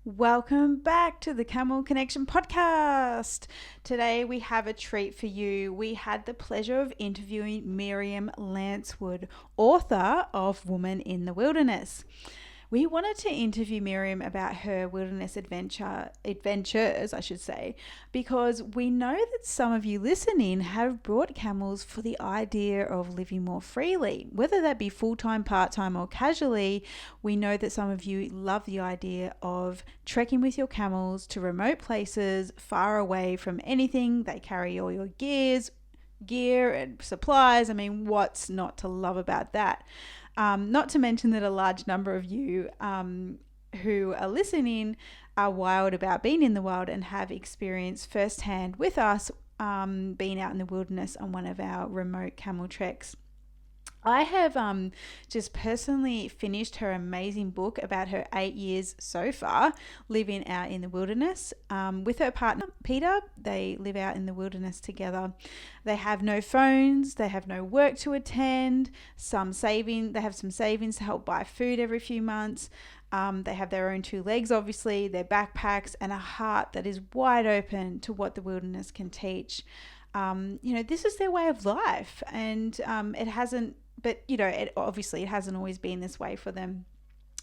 Welcome back to the Camel Connection podcast. Today we have a treat for you. We had the pleasure of interviewing Miriam Lancewood, author of Woman in the Wilderness. We wanted to interview Miriam about her wilderness adventures, I should say, because we know that some of you listening have brought camels for the idea of living more freely, whether that be full-time, part-time, or casually. We know that some of you love the idea of trekking with your camels to remote places, far away from anything. They carry all your gear and supplies. I mean, what's not to love about that? Not to mention that a large number of you who are listening are wild about being in the wild and have experienced firsthand with us being out in the wilderness on one of our remote camel treks. I have just personally finished her amazing book about her 8 years so far living out in the wilderness with her partner Peter. They live out in the wilderness together. They have no phones. They have no work to attend. They have some savings to help buy food every few months. They have their own two legs, obviously, their backpacks, and a heart that is wide open to what the wilderness can teach. This is their way of life, and it hasn't. But, it hasn't always been this way for them.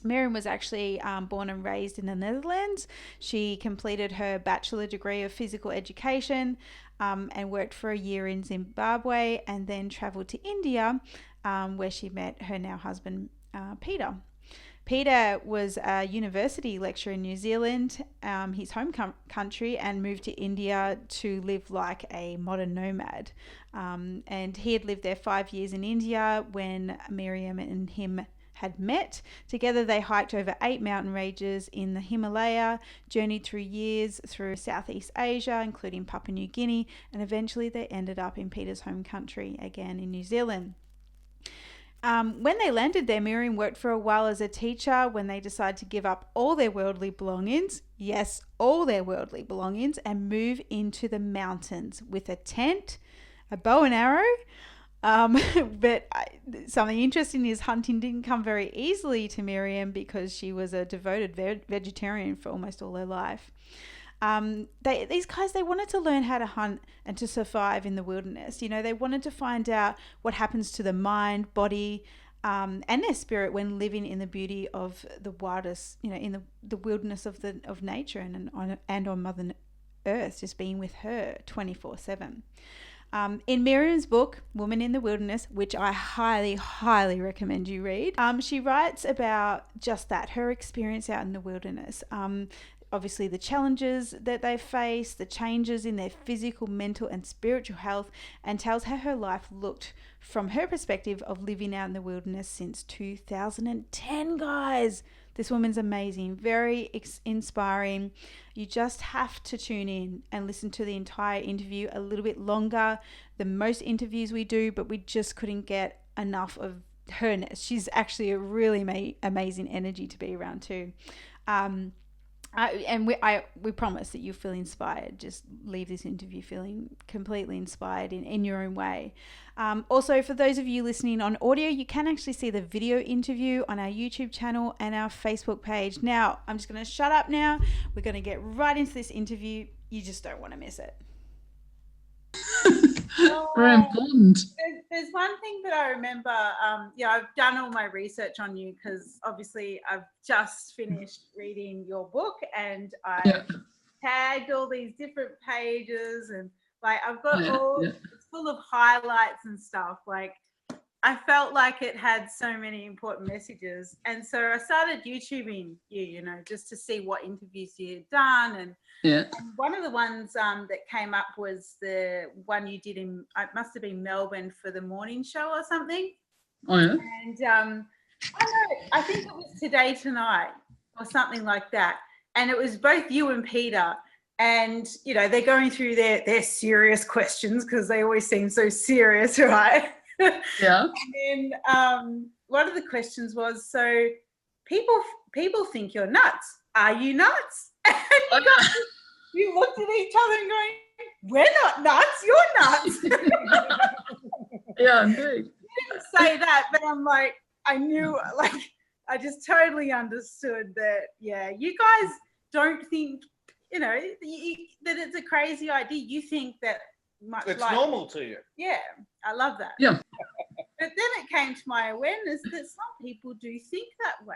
Miriam was actually born and raised in the Netherlands. She completed her bachelor degree of physical education and worked for a year in Zimbabwe, and then travelled to India where she met her now husband, Peter. Peter was a university lecturer in New Zealand, his home country, and moved to India to live like a modern nomad. And he had lived there 5 years in India when Miriam and him had met. Together they hiked over 8 mountain ranges in the Himalaya, journeyed through years through Southeast Asia, including Papua New Guinea, and eventually they ended up in Peter's home country again in New Zealand. When they landed there, Miriam worked for a while as a teacher when they decided to give up all their worldly belongings, yes, all their worldly belongings, and move into the mountains with a tent, a bow and arrow. But something interesting is hunting didn't come very easily to Miriam because she was a devoted vegetarian for almost all her life. These guys, they wanted to learn how to hunt and to survive in the wilderness. They wanted to find out what happens to the mind, body, and their spirit when living in the beauty of the wildest, in the wilderness of nature and on Mother Earth, just being with her 24/7. In Miriam's book, Woman in the Wilderness, which I highly, highly recommend you read, she writes about just that, her experience out in the wilderness. Obviously the challenges that they face, the changes in their physical, mental and spiritual health, and tells how her life looked from her perspective of living out in the wilderness since 2010, guys. This woman's amazing, very inspiring. You just have to tune in and listen to the entire interview, a little bit longer than most interviews we do, but we just couldn't get enough of herness. She's actually a really amazing energy to be around too. We promise that you'll feel inspired. Just leave this interview feeling completely inspired in your own way. Also, for those of you listening on audio, you can actually see the video interview on our YouTube channel and our Facebook page. Now, I'm just going to shut up now. We're going to get right into this interview. You just don't want to miss it. Very important. There's one thing that I remember. I've done all my research on you because obviously I've just finished reading your book and I tagged all these different pages and I've got it's full of highlights and stuff. I felt like it had so many important messages, and so I started YouTubing you, just to see what interviews you had done. And one of the ones that came up was the one you did it must have been Melbourne for the morning show or something. Oh yeah. And I think it was Today Tonight or something like that. And it was both you and Peter. And they're going through their serious questions because they always seem so serious, right? Yeah. And then one of the questions was, so people think you're nuts. Are you nuts? And you looked at each other and going, we're not nuts, you're nuts. Yeah, indeed. You didn't say that, but I'm I knew, I just totally understood that, you guys don't think, that it's a crazy idea. You think that much It's like normal to you. Yeah, I love that. Yeah. But then it came to my awareness that some people do think that way.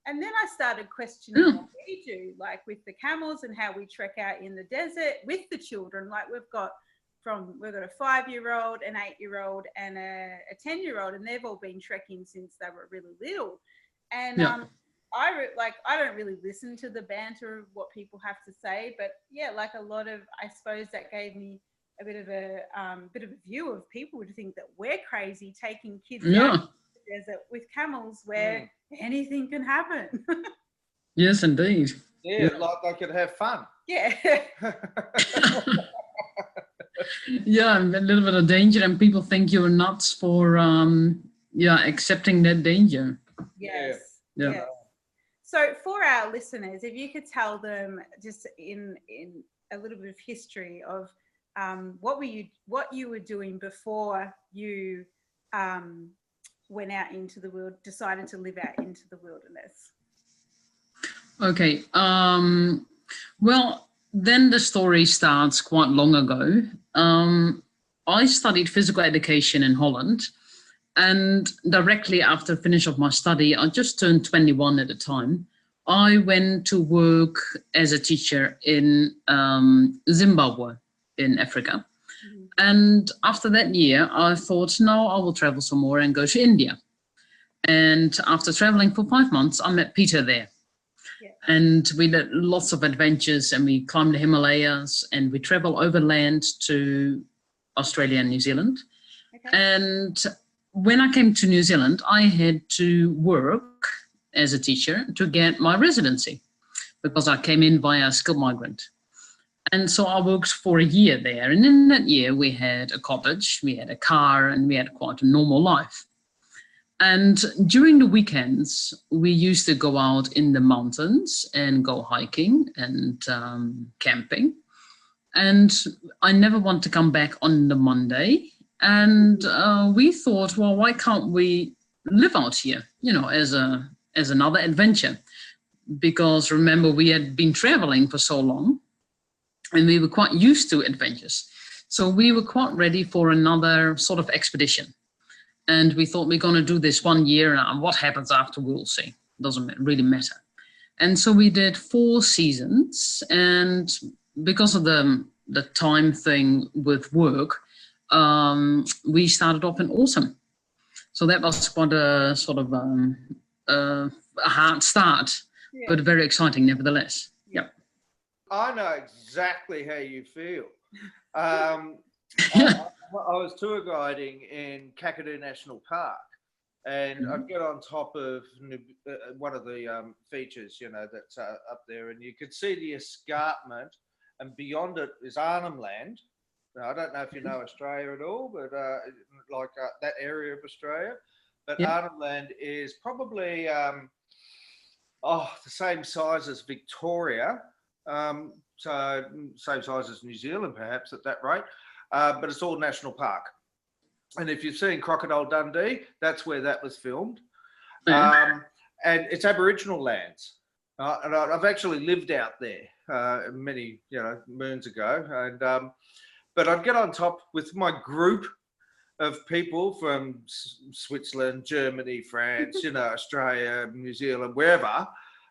And then I started questioning what we do, like with the camels and how we trek out in the desert with the children. Like we've got a 5-year-old, an 8-year-old, and a 10-year-old, and they've all been trekking since they were really little. And I don't really listen to the banter of what people have to say, but yeah, like a lot of, I suppose that gave me a bit of a view of people who think that we're crazy taking kids out in the desert with camels where anything can happen. Yes, indeed. Yeah, like they could have fun. Yeah. Yeah, a little bit of danger, and people think you're nuts for accepting that danger. Yes. Yeah. Yes. So for our listeners, if you could tell them just in a little bit of history of what you were doing before you went out into the world, decided to live out into the wilderness. Okay. Well, then the story starts quite long ago. I studied physical education in Holland, and directly after finish of my study, I just turned 21 at the time. I went to work as a teacher in Zimbabwe in Africa. Mm-hmm. And after that year, I thought, no, I will travel some more and go to India. And after traveling for 5 months, I met Peter there. Yeah. And we did lots of adventures, and we climbed the Himalayas, and we traveled overland to Australia and New Zealand. Okay. And when I came to New Zealand, I had to work as a teacher to get my residency because I came in via skilled migrant. And so I worked for a year there. And in that year, we had a cottage, we had a car, and we had quite a normal life. And during the weekends, we used to go out in the mountains and go hiking and camping. And I never want to come back on the Monday. And we thought, well, why can't we live out here, as another adventure? Because remember, we had been traveling for so long, and we were quite used to adventures. So we were quite ready for another sort of expedition. And we thought we're going to do this 1 year, and what happens after, we'll see. Doesn't really matter. And so we did 4 seasons. And because of the time thing with work, we started off in autumn. So that was quite a sort of a hard start, but very exciting nevertheless. Yeah. I know exactly how you feel. I was tour guiding in Kakadu National Park, and I'd get on top of one of the features, that's up there, and you could see the escarpment, and beyond it is Arnhem Land. Now, I don't know if you know Australia at all, but that area of Australia. But Arnhem Land is probably the same size as Victoria, so same size as New Zealand, perhaps at that rate. But it's all national park. And if you've seen Crocodile Dundee, that's where that was filmed. And it's Aboriginal lands. And I've actually lived out there many moons ago. And but I'd get on top with my group of people from Switzerland, Germany, France, Australia, New Zealand, wherever,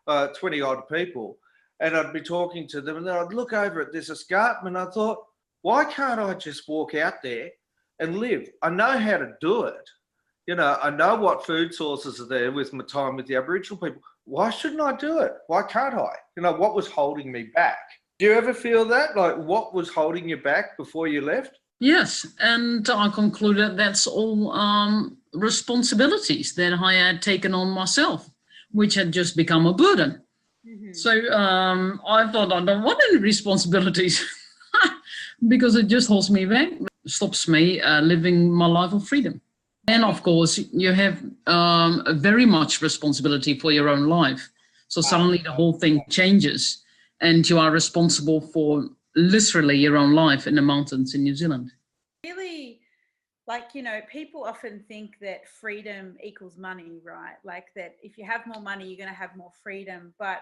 20 odd people. And I'd be talking to them, and then I'd look over at this escarpment, and I thought, why can't I just walk out there and live? I know how to do it. I know what food sources are there with my time with the Aboriginal people. Why shouldn't I do it? Why can't I? What was holding me back? Do you ever feel that? Like, what was holding you back before you left? Yes, and I concluded that's all responsibilities that I had taken on myself, which had just become a burden. Mm-hmm. So I thought, I don't want any responsibilities because it just holds me back, stops me living my life of freedom. And of course, you have very much responsibility for your own life. So suddenly the whole thing changes, and you are responsible for literally your own life in the mountains in New Zealand. Really, people often think that freedom equals money, right? Like that if you have more money, you're going to have more freedom. But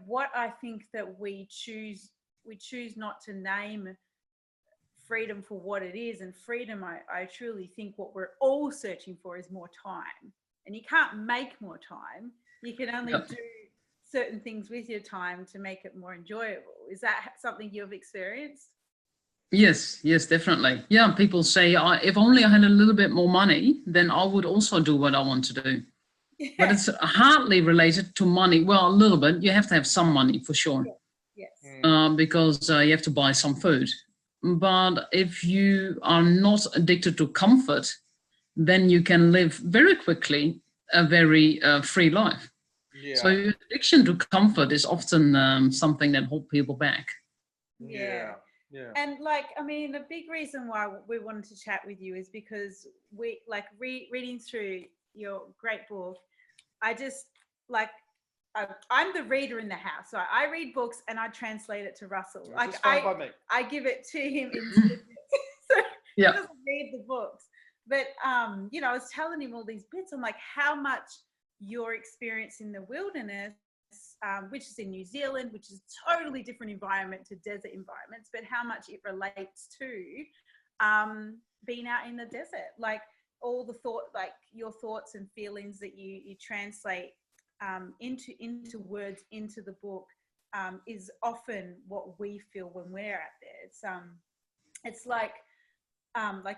what I think that we choose not to name freedom for what it is. And freedom, I truly think what we're all searching for is more time. And you can't make more time. You can only do certain things with your time to make it more enjoyable. Is that something you've experienced? Yes, definitely. Yeah, people say, if only I had a little bit more money, then I would also do what I want to do. Yeah. But it's hardly related to money. Well, a little bit. You have to have some money for sure. Yes. Because you have to buy some food. But if you are not addicted to comfort, then you can live very quickly a very free life. Yeah. So addiction to comfort is often something that holds people back. Yeah. And a big reason why we wanted to chat with you is because we reading through your great book. I just I'm the reader in the house, so I read books and I translate it to Russell. I give it to him in so he doesn't read the books. But I was telling him all these bits. I'm like, how much your experience in the wilderness, which is in New Zealand, which is a totally different environment to desert environments, but how much it relates to being out in the desert, like all the your thoughts and feelings that you translate into words into the book is often what we feel when we're out there. It's like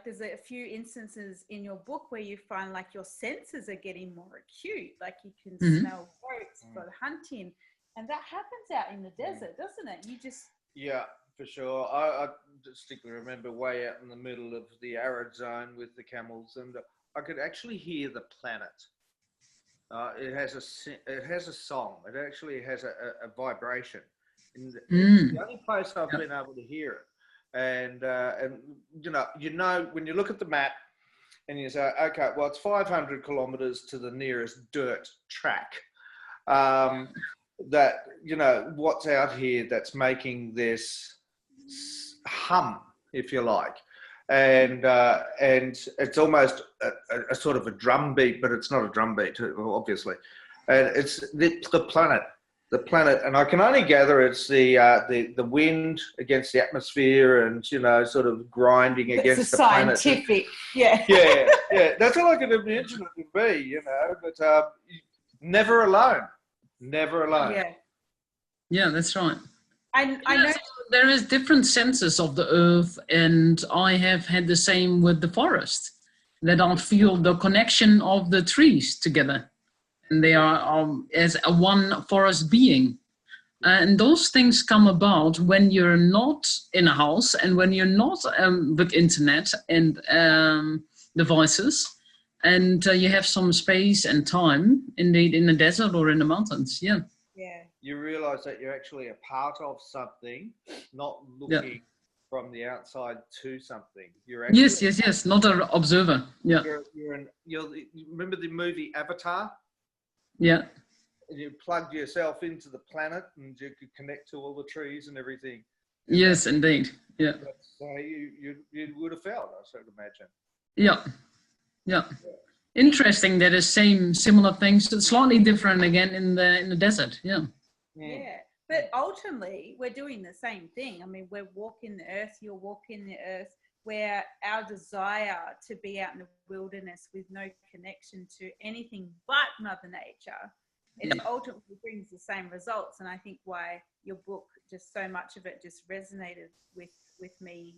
there's a few instances in your book where you find like your senses are getting more acute, like you can smell goats for hunting, and that happens out in the desert, doesn't it? You just for sure. I distinctly remember way out in the middle of the arid zone with the camels, and I could actually hear the planet. It has a song. It actually has a vibration. It's the only place I've been able to hear it. And when you look at the map and you say, okay, well, it's 500 kilometers to the nearest dirt track. That what's out here that's making this hum, if you like. And it's almost a sort of a drum beat, but it's not a drum beat, obviously. And it's the planet, and I can only gather it's the wind against the atmosphere, and sort of grinding against the planet. It's scientific, yeah. Yeah. That's all I can imagine it would be, but never alone. Yeah, that's right. I know there is different senses of the earth, and I have had the same with the forest, that I feel the connection of the trees together, and they are as a one forest being. And those things come about when you're not in a house and when you're not with internet and devices, and you have some space and time, indeed, in the desert or in the mountains. Yeah. You realize that you're actually a part of something, not looking from the outside to something. You're actually yes, not an observer. Yeah. You remember the movie Avatar? Yeah. And you plugged yourself into the planet and you could connect to all the trees and everything. Yes, indeed. Yeah. That's how you would have felt, I should imagine. Yeah. Interesting that is similar things, slightly different again in the desert. Yeah. But ultimately we're doing the same thing. I mean, we're walking the earth, you're walking the earth, where our desire to be out in the wilderness with no connection to anything but Mother Nature, it ultimately brings the same results. And I think why your book, just so much of it just resonated with me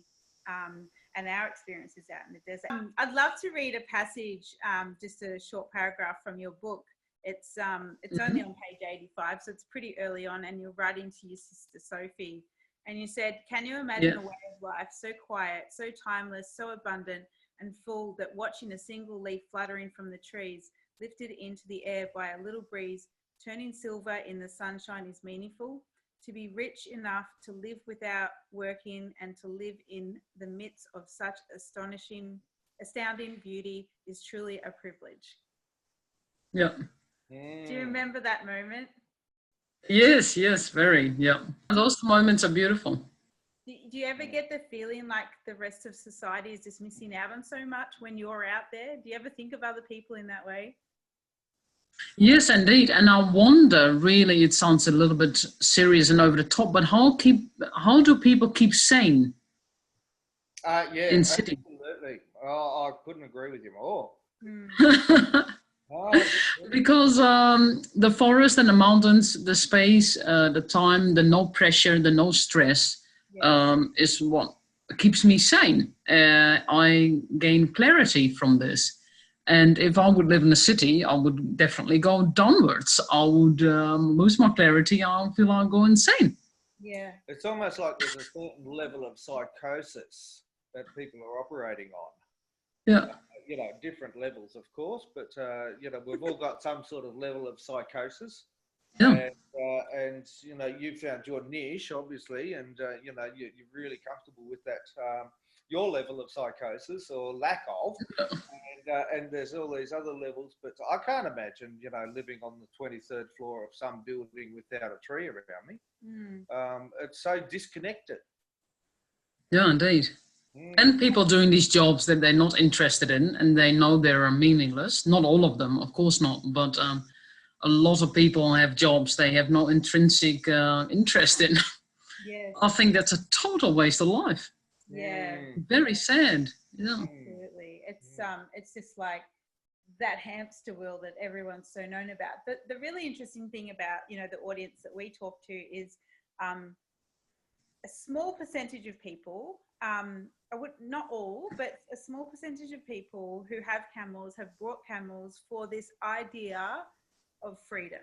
and our experiences out in the desert. I'd love to read a passage, just a short paragraph from your book. It's only on page 85, so it's pretty early on, and you're writing to your sister Sophie, and you said, can you imagine a way of life so quiet, so timeless, so abundant and full that watching a single leaf fluttering from the trees, lifted into the air by a little breeze, turning silver in the sunshine is meaningful? To be rich enough to live without working and to live in the midst of such astounding beauty is truly a privilege. Yeah. Do you remember that moment? Yes, very. Yeah. Those moments are beautiful. Do you ever get the feeling like the rest of society is just missing out on so much when you're out there? Do you ever think of other people in that way? Yes, indeed. And I wonder, really, it sounds a little bit serious and over the top, but how do people keep sane Yeah, in cities? absolutely. I couldn't agree with you more. Mm. Oh, Because the forest and the mountains, the space, the time, the no pressure, the no stress Yes. is what keeps me sane. I gain clarity from this. And if I would live in a city, I would definitely go downwards. I would lose my clarity. I feel I go insane. Yeah. it's almost like there's a certain level of psychosis that people are operating on. Yeah, Different levels, of course, but we've all got some sort of level of psychosis, yeah, and you found your niche, obviously, and you're really comfortable with that, your level of psychosis or lack of, and there's all these other levels, but I can't imagine, living on the 23rd floor of some building without a tree around me. Mm. It's so disconnected. yeah, indeed. And people doing these jobs that they're not interested in and they know they are meaningless. Not all of them, of course not, but a lot of people have jobs they have no intrinsic interest in. Yes. I think that's a total waste of life. Yeah. Very sad. Yeah. Absolutely. It's just like that hamster wheel that everyone's so known about. The really interesting thing about, the audience that we talk to is a small percentage of people, not all, but a small percentage of people who have camels have brought camels for this idea of freedom,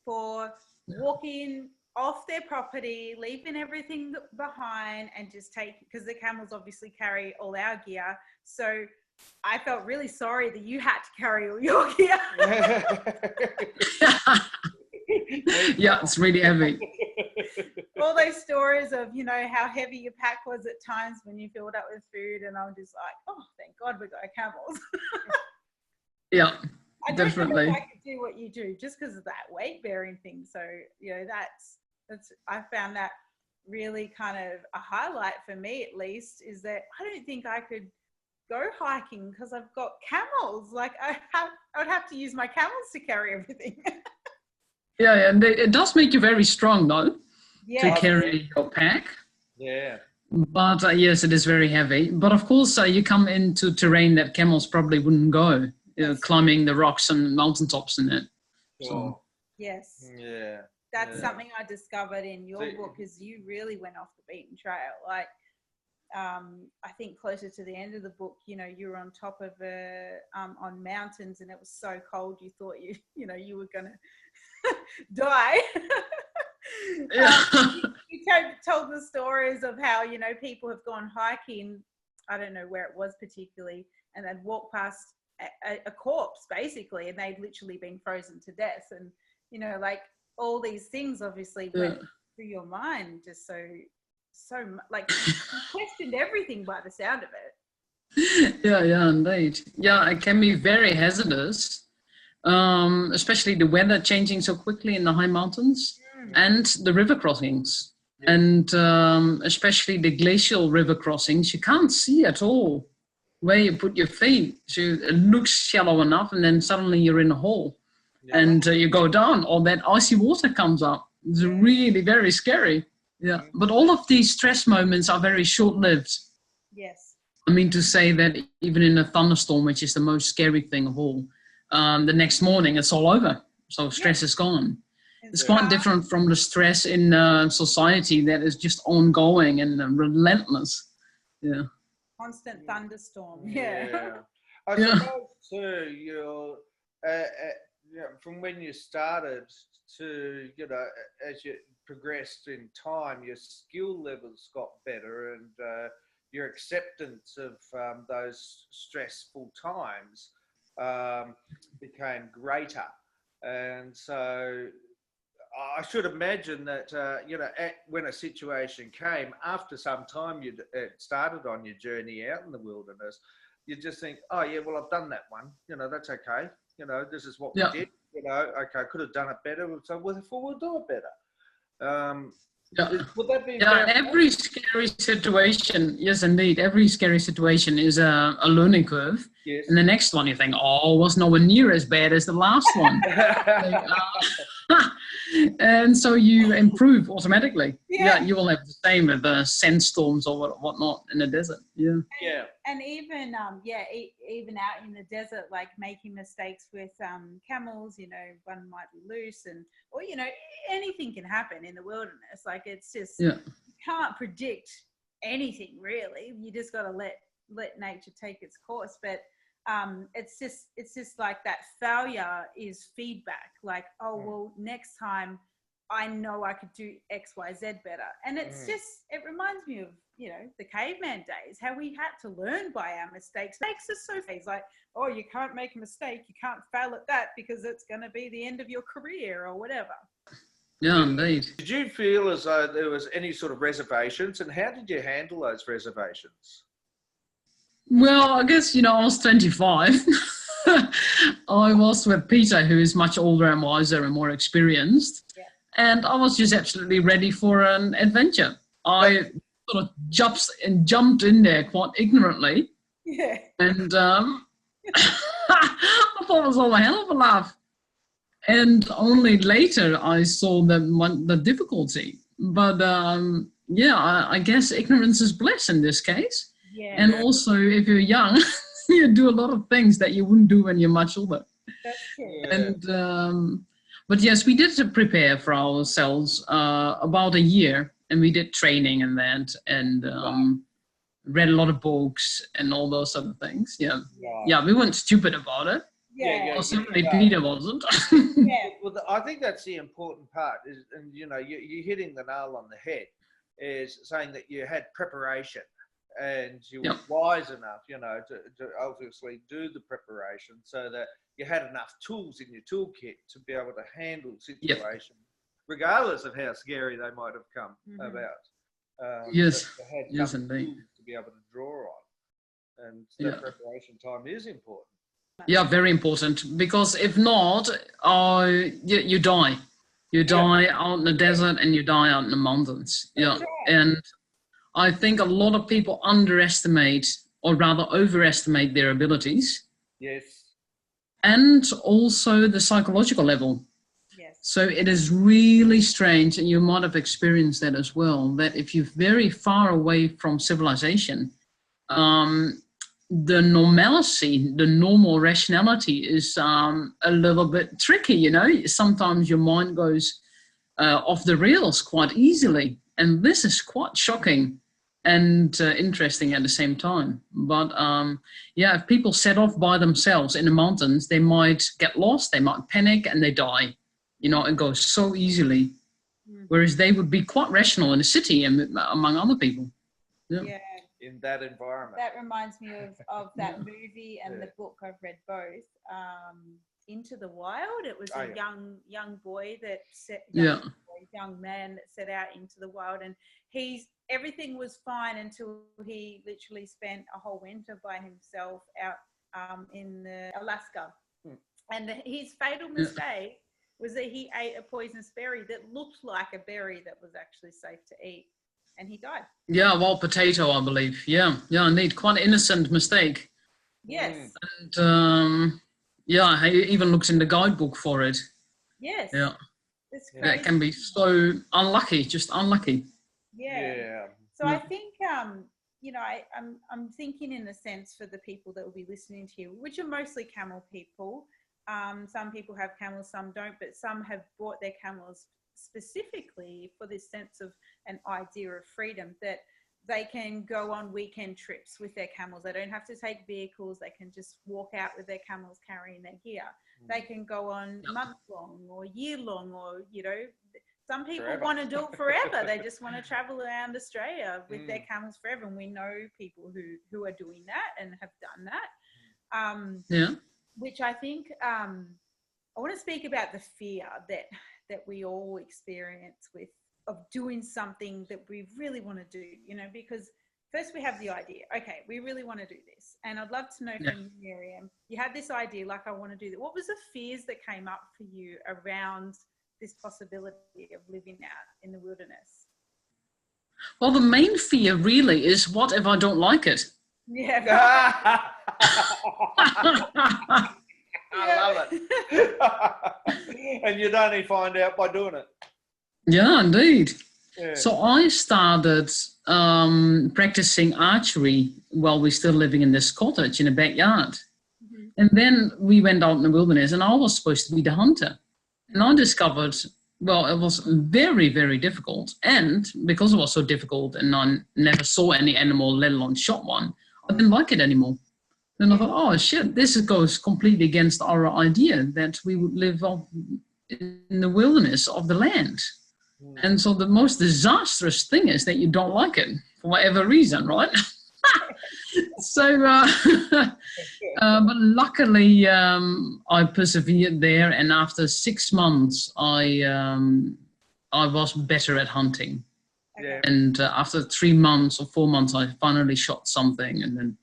for walking off their property, leaving everything behind and just because the camels obviously carry all our gear. So I felt really sorry that you had to carry all your gear. Yeah, it's really heavy. All those stories of, how heavy your pack was at times when you filled up with food. And I'm just like, oh, thank God we got camels. Yeah, I don't know definitely. if I could do what you do just because of that weight bearing thing. So, I found that really kind of a highlight for me, at least, is that I don't think I could go hiking because I've got camels. Like I would have to use my camels to carry everything. Yeah, and it does make you very strong, though, Yeah. to carry your pack. Yeah. But yes, it is very heavy. But of course, you come into terrain that camels probably wouldn't go, climbing the rocks and mountaintops in it. Sure. So, Yes. Yeah. That's something I discovered in your book, is you really went off the beaten trail. Like, I think closer to the end of the book, you were on top of on mountains, and it was so cold you thought you were gonna die. yeah. You told the stories of how people have gone hiking. I don't know where it was particularly, and they'd walk past a corpse basically, and they'd literally been frozen to death, and like all these things obviously went through your mind, just so like you questioned everything by the sound of it. Yeah, indeed. Yeah, it can be very hazardous, especially the weather changing so quickly in the high mountains and the river crossings. And especially the glacial river crossings, you can't see at all where you put your feet. So it looks shallow enough, and then suddenly you're in a hole. And you go down, or that icy water comes up. It's really very scary. Yeah, but all of these stress moments are very short-lived. Yes. I mean to say that even in a thunderstorm, which is the most scary thing of all, the next morning it's all over. So stress is gone. It's quite different from the stress in society that is just ongoing and relentless. Yeah. Constant thunderstorm. Yeah. I suppose too, from when you started to, as you progressed in time, your skill levels got better, and your acceptance of those stressful times became greater. And so I should imagine that, when a situation came, after some time you'd started on your journey out in the wilderness, you just think, oh, yeah, well, I've done that one. That's okay. This is what we did. Okay, I could have done it better. So therefore we'll do it better. Yeah. Would that be Yeah, about every scary situation, yes, indeed, every scary situation is a learning curve. Yes. And the next one you think, oh, was nowhere near as bad as the last one. And so you improve automatically. Yeah, you will have the same with the sandstorms or whatnot in the desert. Yeah. Yeah. And even even out in the desert, like making mistakes with camels, you know, one might be loose, or you know, anything can happen in the wilderness. Like it's just you can't predict anything really. You just got to let nature take its course. But it's just like that failure is feedback. Like, oh well, next time I know I could do X, Y, Z better. And it's just, it reminds me of, you know, the caveman days, how we had to learn by our mistakes. Mistakes are so phase, like, oh, you can't make a mistake. You can't fail at that because it's going to be the end of your career or whatever. Yeah, indeed. Did you feel as though there was any sort of reservations, and how did you handle those reservations? Well, I guess, you know, I was 25. I was with Peter, who is much older and wiser and more experienced. Yeah. And I was just absolutely ready for an adventure. I sort of jumped in there quite ignorantly. Yeah. And I thought it was all a hell of a laugh. And only later I saw the difficulty. But I guess ignorance is bliss in this case. Yeah. And also, if you're young, you do a lot of things that you wouldn't do when you're much older. That's true. Yeah. And but yes, we did prepare for ourselves about a year, and we did training and that, and read a lot of books and all those other things. Yeah, yeah, we weren't stupid about it. Yeah, well, certainly Peter wasn't. Well, I think that's the important part. Is, and you know, you're hitting the nail on the head. Is saying that you had preparation. And you were wise enough, you know, to obviously do the preparation so that you had enough tools in your toolkit to be able to handle situations, regardless of how scary they might have come about. Yes, indeed. To be able to draw on. And that preparation time is important. Yeah, very important, because if not, you die. You die out in the desert and you die out in the mountains. Yeah, and I think a lot of people underestimate, or rather overestimate, their abilities. Yes. And also the psychological level. Yes. So it is really strange, and you might have experienced that as well, that if you're very far away from civilization, the normalcy, the normal rationality is a little bit tricky, you know. Sometimes your mind goes off the rails quite easily. And this is quite shocking and interesting at the same time. But if people set off by themselves in the mountains, they might get lost, they might panic, and they die. You know, it goes so easily. Whereas they would be quite rational in the city and among other people. Yeah. In that environment. That reminds me of that movie and the book. I've read both. Into the Wild. It was a young boy that young man that set out into the wild, and everything was fine until he literally spent a whole winter by himself out in Alaska. And his fatal mistake was that he ate a poisonous berry that looked like a berry that was actually safe to eat, and he died. Yeah, wild potato, I believe. Yeah, indeed, quite an innocent mistake. Yes. And he even looks in the guidebook for it. Yes. Yeah. That can be so unlucky, just unlucky. Yeah. So I think, you know, I'm thinking in a sense for the people that will be listening to you, which are mostly camel people. Some people have camels, some don't, but some have bought their camels specifically for this sense of an idea of freedom, that they can go on weekend trips with their camels. They don't have to take vehicles. They can just walk out with their camels carrying their gear. They can go on month-long or year-long, or, you know, some people want to do it forever. They just want to travel around Australia with their camels forever. And we know people who are doing that and have done that. Which I think, I want to speak about the fear that we all experience of doing something that we really want to do, you know, because first we have the idea, okay, we really want to do this. And I'd love to know from you, Miriam, you had this idea, like, I want to do that. What was the fears that came up for you around this possibility of living out in the wilderness? Well, the main fear really is, what if I don't like it? Yeah. I love it. And you'd only find out by doing it. Yeah, indeed. Yeah. So I started practicing archery while we're still living in this cottage in the backyard. Mhm. And then we went out in the wilderness, and I was supposed to be the hunter. And I discovered, well, it was very, very difficult. And because it was so difficult and I never saw any animal, let alone shot one, I didn't like it anymore. Then I thought, oh, shit, this goes completely against our idea that we would live in the wilderness of the land. And so the most disastrous thing is that you don't like it for whatever reason, right? So, but luckily I persevered there, and after 6 months I was better at hunting. Yeah. And after 3 months or 4 months, I finally shot something, and then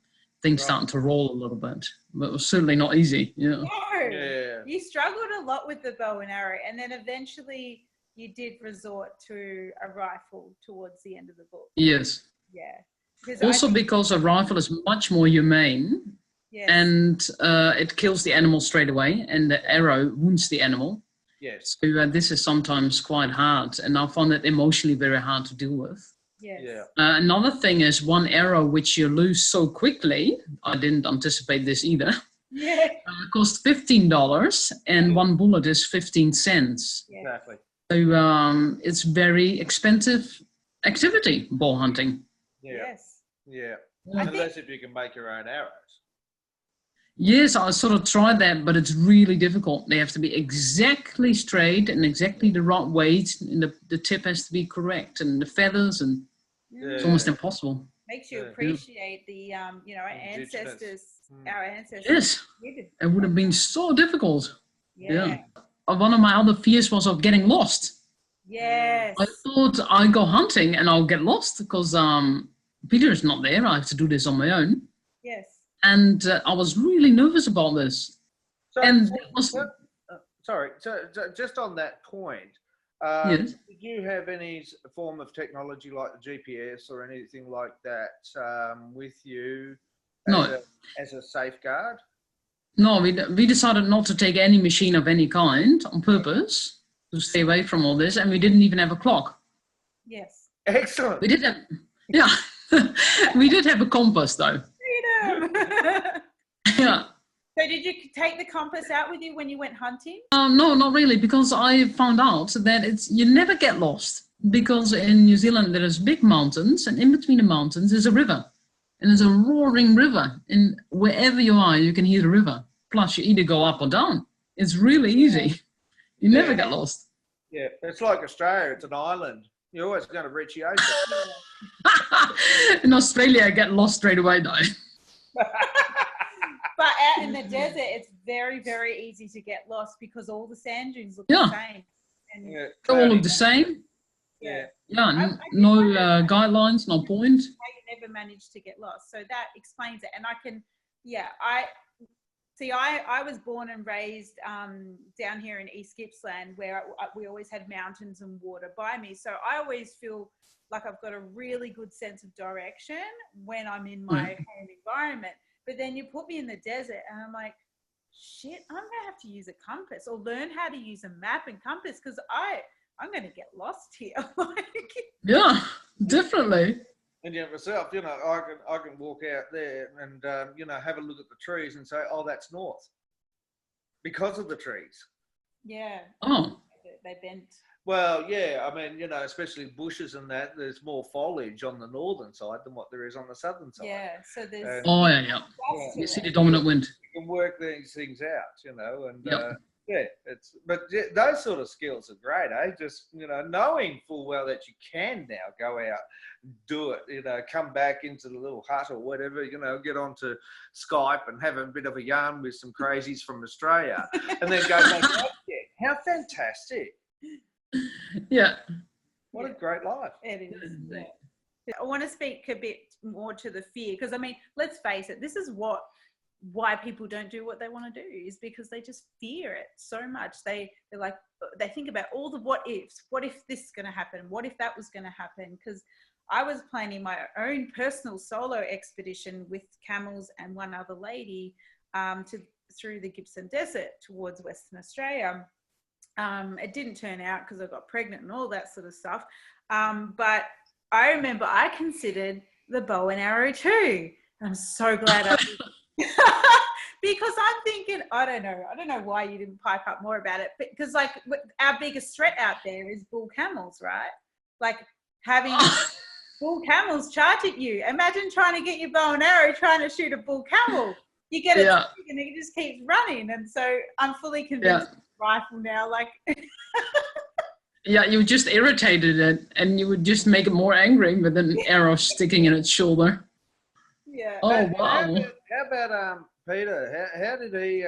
things started to roll a little bit. But it was certainly not easy. Yeah. No. Yeah. You struggled a lot with the bow and arrow, and then eventually you did resort to a rifle towards the end of the book. Yes. Yeah. Because Also because a rifle is much more humane, yes. and it kills the animal straight away, and the arrow wounds the animal. Yes. So this is sometimes quite hard, and I found it emotionally very hard to deal with. Yes. Yeah. Another thing is one arrow which you lose so quickly. I didn't anticipate this either. Yeah. Cost $15, and one bullet is 15 cents. Yes. Exactly. So it's very expensive activity, bow hunting. Yeah. Yes. Yeah. I Unless if you can make your own arrows. Yes, I sort of tried that, but it's really difficult. They have to be exactly straight and exactly the right weight, and the tip has to be correct, and the feathers, and it's almost impossible. Makes you Yeah. appreciate the you know, our Indigenous. ancestors. Mm. Our ancestors. Yes, did. it would have been so difficult. Yeah. One of my other fears was of getting lost. Yes. I thought I'd go hunting and I'll get lost because Peter is not there. I have to do this on my own. Yes. And I was really nervous about this. So, And so- it was, sorry, so just on that point, yes. did you have any form of technology like the GPS or anything like that with you No. as a safeguard? No, we decided not to take any machine of any kind on purpose to stay away from all this, and we didn't even have a clock. Yes. Excellent. We did have, yeah, we did have a compass though. Freedom. Yeah. So did you take the compass out with you when you went hunting? No, not really, because I found out that you never get lost, because in New Zealand there is big mountains, and in between the mountains is a river, and there's a roaring river, and wherever you are you can hear the river. Plus you either go up or down. It's really easy. You never get lost. Yeah, it's like Australia. It's an island. You're always going to reach the ocean. In Australia I get lost straight away though. But out in the desert, it's very, very easy to get lost because all the sand dunes look Yeah. the same. And Yeah, They all look the same. Yeah. Yeah, I no did wonder- guidelines, no point. I never managed to get lost. So that explains it. And I can, I was born and raised down here in East Gippsland, where we always had mountains and water by me. So I always feel like I've got a really good sense of direction when I'm in my home environment. But then you put me in the desert and I'm like, shit, I'm going to have to use a compass or learn how to use a map and compass because I'm going to get lost here. Yeah, definitely. And yet myself, I can walk out there and have a look at the trees and say, oh, that's north, because of the trees. Yeah. Oh. They bent. Well, yeah, I mean, especially bushes and that, there's more foliage on the northern side than what there is on the southern side. Yeah. So there's. Oh, yeah. You see the dominant wind. You can work these things out, and Yep. those sort of skills are great, eh? Just, knowing full well that you can now go out, do it, come back into the little hut or whatever, get onto Skype and have a bit of a yarn with some crazies from Australia and then go make that again. How fantastic. Yeah. What a great life. It is. Yeah. I want to speak a bit more to the fear because, I mean, let's face it, this is why people don't do what they want to do is because they just fear it so much. They think about all the what ifs. What if this is going to happen? What if that was going to happen? Because I was planning my own personal solo expedition with camels and one other lady through the Gibson Desert towards Western Australia. It didn't turn out because I got pregnant and all that sort of stuff. But I remember I considered the bow and arrow too. I'm so glad I did. Because I'm thinking, I don't know why you didn't pipe up more about it, because like our biggest threat out there is bull camels, right? Like having bull camels charge at you. Imagine trying to get your bow and arrow trying to shoot a bull camel. You get it and it just keeps running. And so I'm fully convinced rifle now, like yeah, you just irritated it and you would just make it more angry with an arrow sticking in its shoulder. Yeah. Oh wow. How about Peter? How did he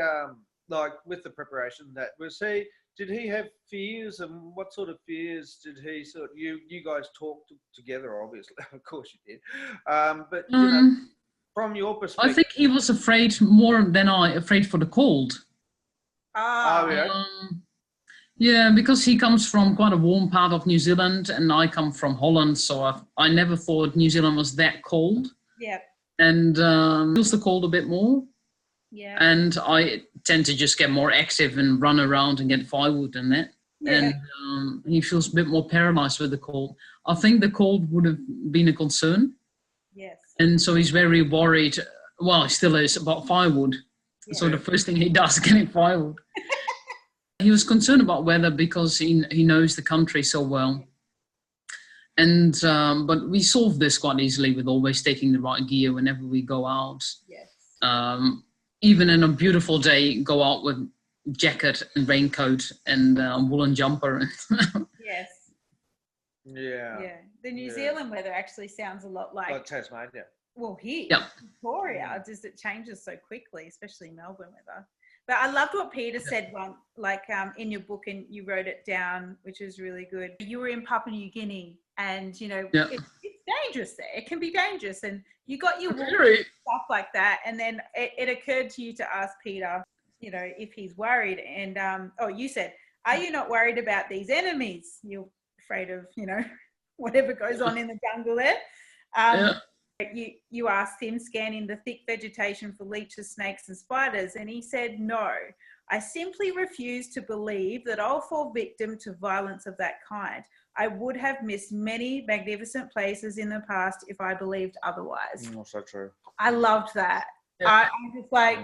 like with the preparation? Did he have fears, and what sort of fears did he you guys talked together, obviously. Of course you did. But you know, from your perspective, I think he was more than I, afraid for the cold. Yeah, because he comes from quite a warm part of New Zealand and I come from Holland, so I never thought New Zealand was that cold. Yeah. And feels the cold a bit more. Yeah. And I tend to just get more active and run around and get firewood and that. Yeah. And he feels a bit more paralyzed with the cold. I think the cold would have been a concern. Yes. And so he's very worried, well, he still is, about firewood. Yeah. So the first thing he does is getting firewood. He was concerned about weather because he knows the country so well. And but we solved this quite easily with always taking the right gear whenever we go out. Yes. Even in a beautiful day, go out with jacket and raincoat and woolen jumper. Yes. Yeah. Yeah. The New Zealand weather actually sounds a lot like Tasmania. Well, here, yep. Victoria, just it changes so quickly, especially Melbourne weather. But I loved what Peter said one, like in your book, and you wrote it down, which was really good. You were in Papua New Guinea, and you know it's dangerous there. It can be dangerous, and you got your stuff like that. And then it occurred to you to ask Peter, you know, if he's worried. And you said, "Are you not worried about these enemies? You're afraid of, you know, whatever goes on in the jungle there." You asked him, scanning the thick vegetation for leeches, snakes and spiders, and he said, "No, I simply refuse to believe that I'll fall victim to violence of that kind. I would have missed many magnificent places in the past if I believed otherwise." So true. I loved that. I'm just like,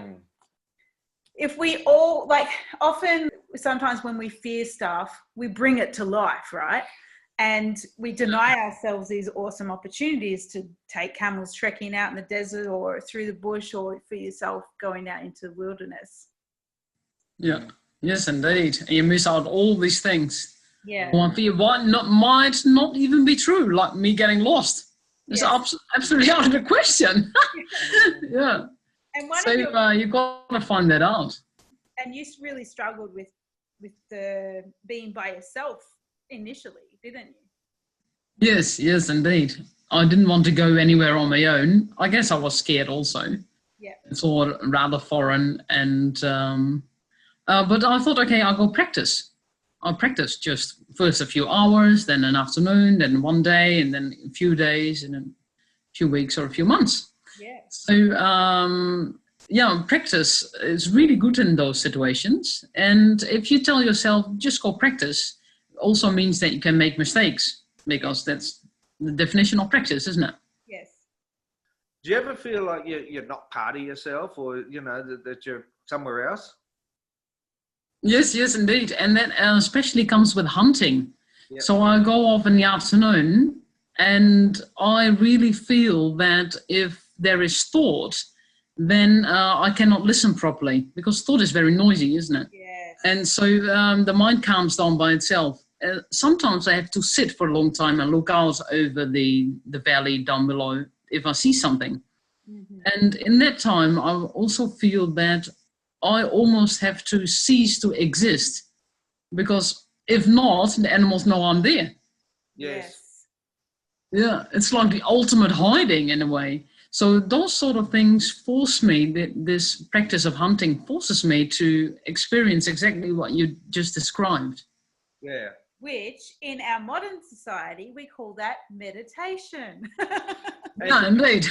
if we all, like, often, sometimes when we fear stuff, we bring it to life, right? And we deny ourselves these awesome opportunities to take camels trekking out in the desert or through the bush, or for yourself going out into the wilderness. Yeah, yes, indeed. And you miss out all these things. Yeah. One fear might not even be true, like me getting lost. It's absolutely out of the question. Yeah. And you've got to find that out. And you really struggled with the being by yourself initially, didn't you? Yes, indeed. I didn't want to go anywhere on my own. I guess I was scared also. Yeah. It's all rather foreign, and but I thought, okay, I'll go practice. I'll practice just first a few hours, then an afternoon, then one day, and then a few days, and then a few weeks or a few months. Yeah. So practice is really good in those situations. And if you tell yourself, just go practice, also means that you can make mistakes, because that's the definition of practice, isn't it? Yes. Do you ever feel like you're not part of yourself, or you know that you're somewhere else? Yes, indeed, and that especially comes with hunting. Yep. So I go off in the afternoon, and I really feel that if there is thought, then I cannot listen properly, because thought is very noisy, isn't it? Yes. And so the mind calms down by itself. Sometimes I have to sit for a long time and look out over the valley down below if I see something. Mm-hmm. And in that time, I also feel that I almost have to cease to exist, because if not, the animals know I'm there. Yes. Yeah, it's like the ultimate hiding in a way. So those sort of things force me, this practice of hunting forces me to experience exactly what you just described. Yeah. which in our modern society, we call that meditation. Yeah, indeed.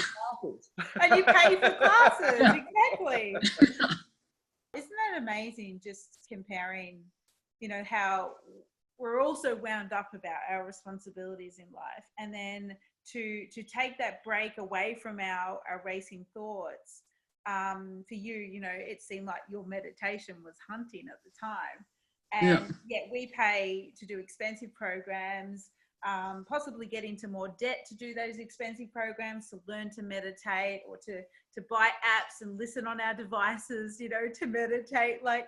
And you pay for classes, exactly. Isn't that amazing, just comparing, how we're also wound up about our responsibilities in life, and then to take that break away from our racing thoughts. For you, it seemed like your meditation was hunting at the time, and yet we pay to do expensive programs, possibly get into more debt to do those expensive programs, to learn to meditate, or to buy apps and listen on our devices, to meditate. Like,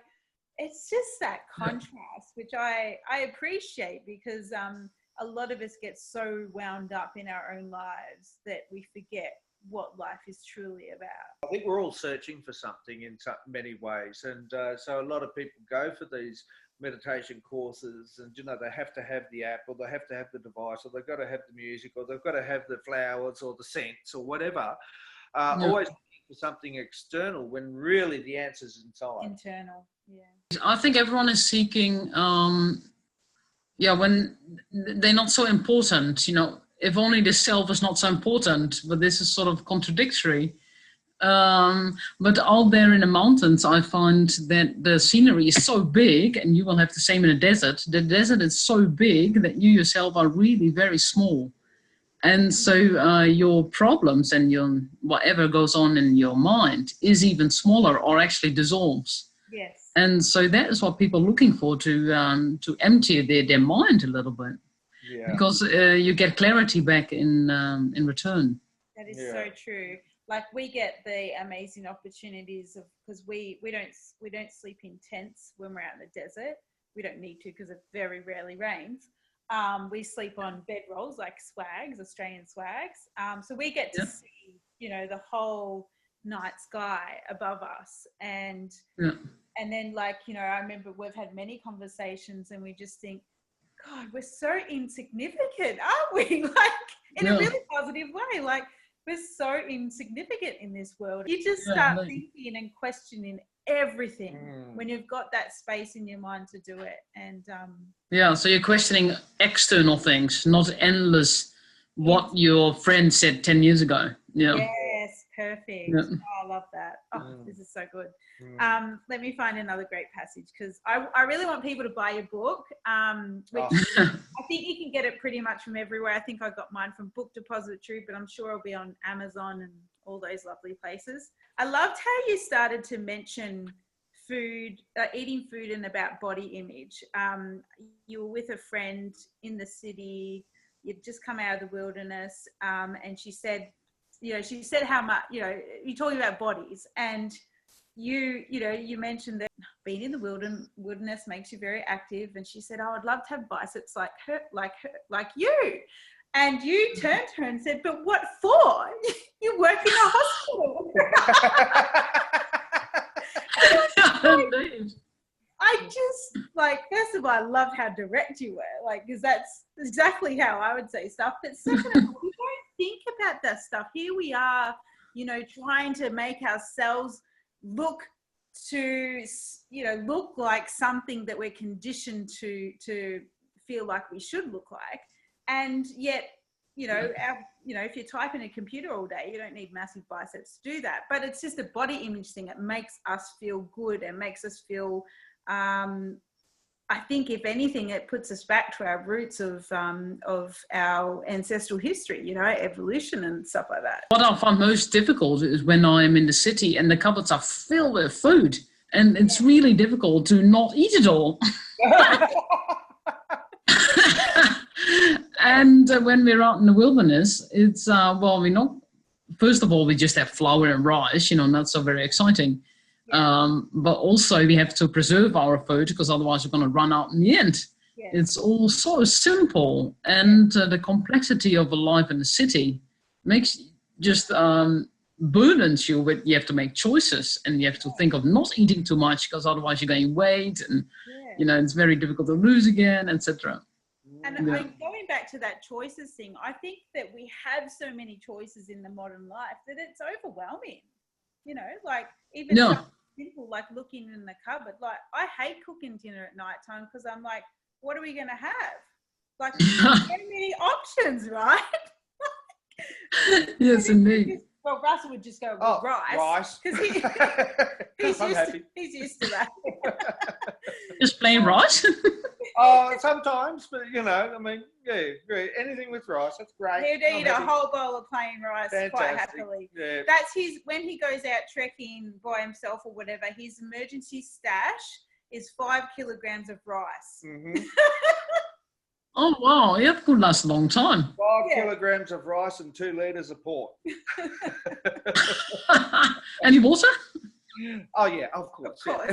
it's just that contrast, which I appreciate, because a lot of us get so wound up in our own lives that we forget what life is truly about. I think we're all searching for something in many ways, and so a lot of people go for these meditation courses, and they have to have the app, or they have to have the device, or they've got to have the music, or they've got to have the flowers or the scents or whatever. Always looking for something external, when really the answer's inside. Internal, yeah. I think everyone is seeking, when they're not so important, if only the self is not so important, but this is sort of contradictory. But out there in the mountains, I find that the scenery is so big, and you will have the same in the desert. The desert is so big that you yourself are really very small. And so your problems and your whatever goes on in your mind is even smaller, or actually dissolves. Yes. And so that is what people are looking for, to empty their mind a little bit. Yeah. Because you get clarity back in return. That is so true. Like, we get the amazing opportunities because we don't sleep in tents when we're out in the desert. We don't need to, because it very rarely rains. We sleep on bedrolls, like swags, Australian swags. So we get to see, the whole night sky above us. And then, like, I remember we've had many conversations, and we just think, God, we're so insignificant, aren't we? Like, in a really positive way. Like, we're so insignificant in this world. You just start thinking and questioning everything when you've got that space in your mind to do it. And so you're questioning external things, not endless what your friend said 10 years ago. Yes, perfect. Oh, I love that. Oh, this is so good. Let me find another great passage, because I really want people to buy your book, which I think you can get it pretty much from everywhere. I think I got mine from Book Depository, but I'm sure it'll be on Amazon and all those lovely places. I loved how you started to mention food, eating food, and about body image. You were with a friend in the city. You'd just come out of the wilderness, and she said how much, you're talking about bodies, and you mentioned that being in the wilderness makes you very active, and she said, oh, I'd love to have biceps like you. And you turned to her and said, but what for? You work in a hospital. I just, first of all, I loved how direct you were, because that's exactly how I would say stuff. But second of all, we don't think about that stuff. Here we are, trying to make ourselves look like something that we're conditioned to feel like we should look like. And yet, if you type in a computer all day, you don't need massive biceps to do that. But it's just a body image thing. It makes us feel good, and makes us feel, I think, if anything, it puts us back to our roots of our ancestral history, evolution and stuff like that. What I find most difficult is when I'm in the city and the cupboards are filled with food, and it's really difficult to not eat it all. And when we're out in the wilderness, it's, first of all, we just have flour and rice, not so very exciting. But also we have to preserve our food, because otherwise we're going to run out in the end. Yeah. It's all so simple, and the complexity of a life in the city makes just burdens you with, you have to make choices, and you have to think of not eating too much, because otherwise you're gaining weight, and it's very difficult to lose again, etc. And going back to that choices thing, I think that we have so many choices in the modern life that it's overwhelming. Even something simple like looking in the cupboard. Like, I hate cooking dinner at night time, because I'm like, what are we going to have? Like, there's so many options, right? Yes, indeed. Well, Russell would just go with rice. Because he's used to that. Just plain rice? Sometimes, but I mean, yeah, anything with rice, that's great. He'd eat a whole bowl of plain rice quite happily. Yeah. That's when he goes out trekking by himself or whatever, his emergency stash is 5 kilograms of rice. Mm-hmm. Oh, wow. Yeah, that could last a long time. 5 kilograms of rice and 2 litres of pork. Any water? Oh, yeah, of course. But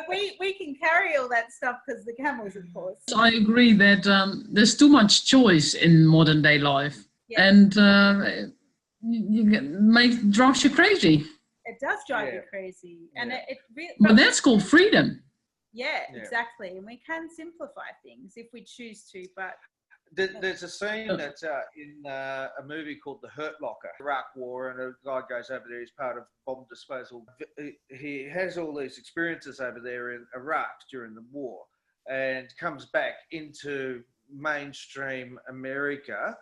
we can carry all that stuff because the camels, of course. I agree that there's too much choice in modern day life. Yeah. And drives you crazy. It does drive you crazy. And it really, but that's called freedom. Yeah, exactly. And we can simplify things if we choose to, but... There's a scene that's in a movie called The Hurt Locker, Iraq War, and a guy goes over there, he's part of bomb disposal. He has all these experiences over there in Iraq during the war and comes back into mainstream America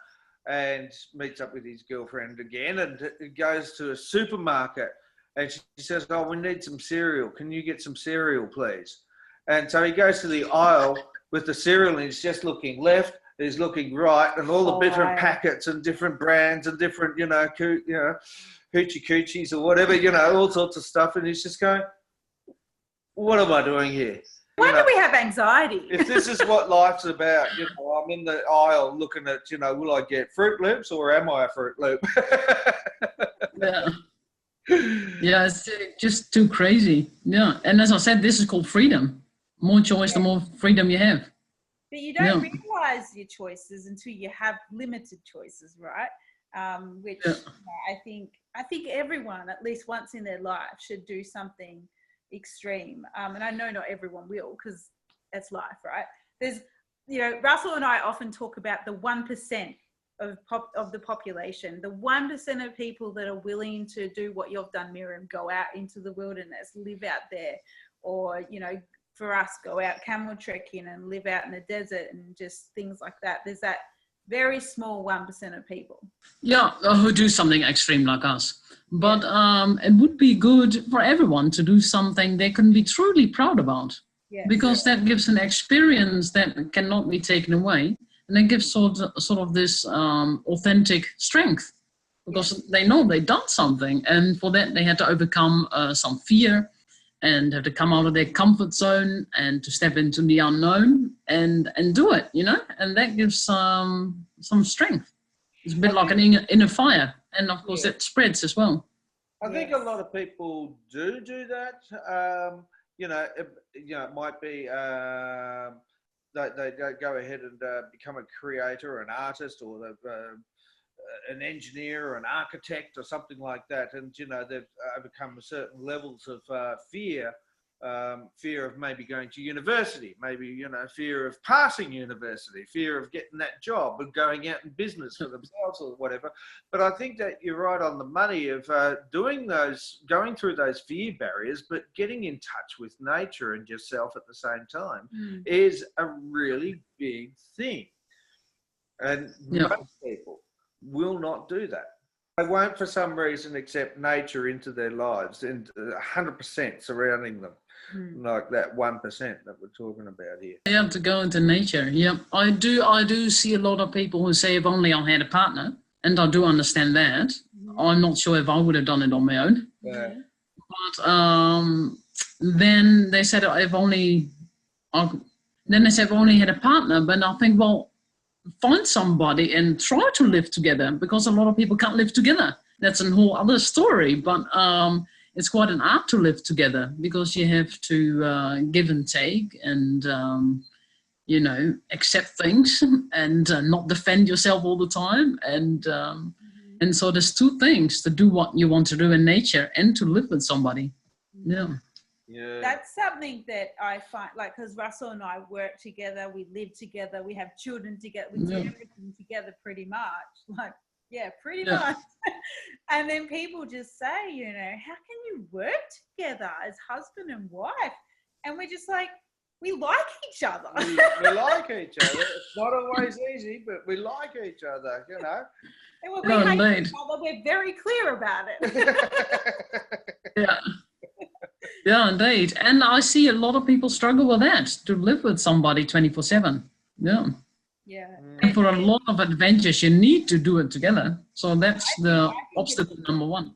and meets up with his girlfriend again and goes to a supermarket and she says, "Oh, we need some cereal. Can you get some cereal, please?" And so he goes to the aisle with the cereal and he's just looking left, he's looking right, and all the different packets and different brands and different, hoochie coochies or whatever, all sorts of stuff. And he's just going, what am I doing here? Why do we have anxiety? If this is what life's about, I'm in the aisle looking at, will I get Fruit Loops or am I a Fruit Loop? Yeah, it's just too crazy. Yeah, and as I said, this is called freedom. More choice, the more freedom you have. But you don't realize your choices until you have limited choices, right? Which I think everyone, at least once in their life, should do something extreme. And I know not everyone will, because that's life, right? There's, Russell and I often talk about the 1% of the population, the 1% of people that are willing to do what you've done, Miriam, go out into the wilderness, live out there, or, for us, go out camel trekking and live out in the desert and just things like that. There's that very small 1% of people. Yeah, who do something extreme like us. But it would be good for everyone to do something they can be truly proud about. Yes. Because that gives an experience that cannot be taken away. And it gives sort of this authentic strength. Because they know they've done something. And for that, they had to overcome some fear and have to come out of their comfort zone and to step into the unknown and do it, and that gives some strength. It's a bit like an inner fire, and of course it spreads as well. I think a lot of people do that. It might be they go ahead and become a creator, or an artist, or an engineer or an architect or something like that, and they've overcome certain levels of fear of maybe going to university, maybe fear of passing university, fear of getting that job and going out in business for themselves or whatever. But I think that you're right on the money of going through those fear barriers, but getting in touch with nature and yourself at the same time is a really big thing, and most people will not do that. They won't, for some reason, accept nature into their lives, and 100% surrounding them, like that 1% that we're talking about here. You have to go into nature. Yeah, I do see a lot of people who say, if only I had a partner, and I do understand that. I'm not sure if I would have done it on my own. Yeah. But then they said, if only had a partner, but I think, well, find somebody and try to live together, because a lot of people can't live together. That's a whole other story, but it's quite an art to live together, because you have to give and take and accept things and not defend yourself all the time, and so there's two things: to do what you want to do in nature and to live with somebody. Yeah. That's something that I find, like, because Russell and I work together, we live together, we have children together, we do everything together pretty much. Pretty much. And then people just say, how can you work together as husband and wife? And we're just like, we like each other. we like each other. It's not always easy, but we like each other, you know. And when we hate each other, we're very clear about it. Yeah. Yeah, indeed. And I see a lot of people struggle with that, to live with somebody 24/7. Yeah. Yeah. And for a lot of adventures, you need to do it together. So that's the obstacle number one.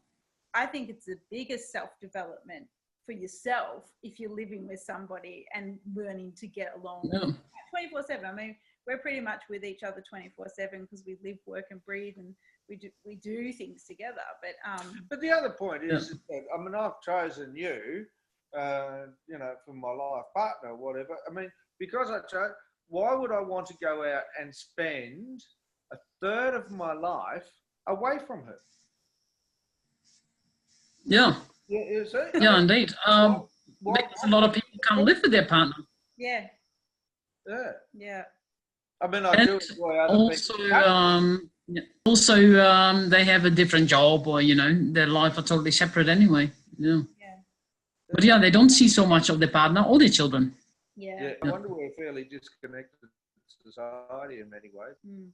I think it's the biggest self-development for yourself if you're living with somebody and learning to get along 24/7. I mean, we're pretty much with each other 24/7 because we live, work, and breathe, and we do things together. But the other point is that, I mean, I've chosen you, you know, for my life partner or whatever. I mean, because I chose, why would I want to go out and spend a third of my life away from her? Yeah. Yeah, you see? Yeah, indeed. Because a lot of people can't live with their partner. Yeah. Yeah. Yeah. I mean, I do enjoy other also, they have a different job, or, you know, their life are totally separate anyway. Yeah. But yeah, they don't see so much of their partner or their children. Yeah. I wonder we're fairly disconnected society in many ways. Mm.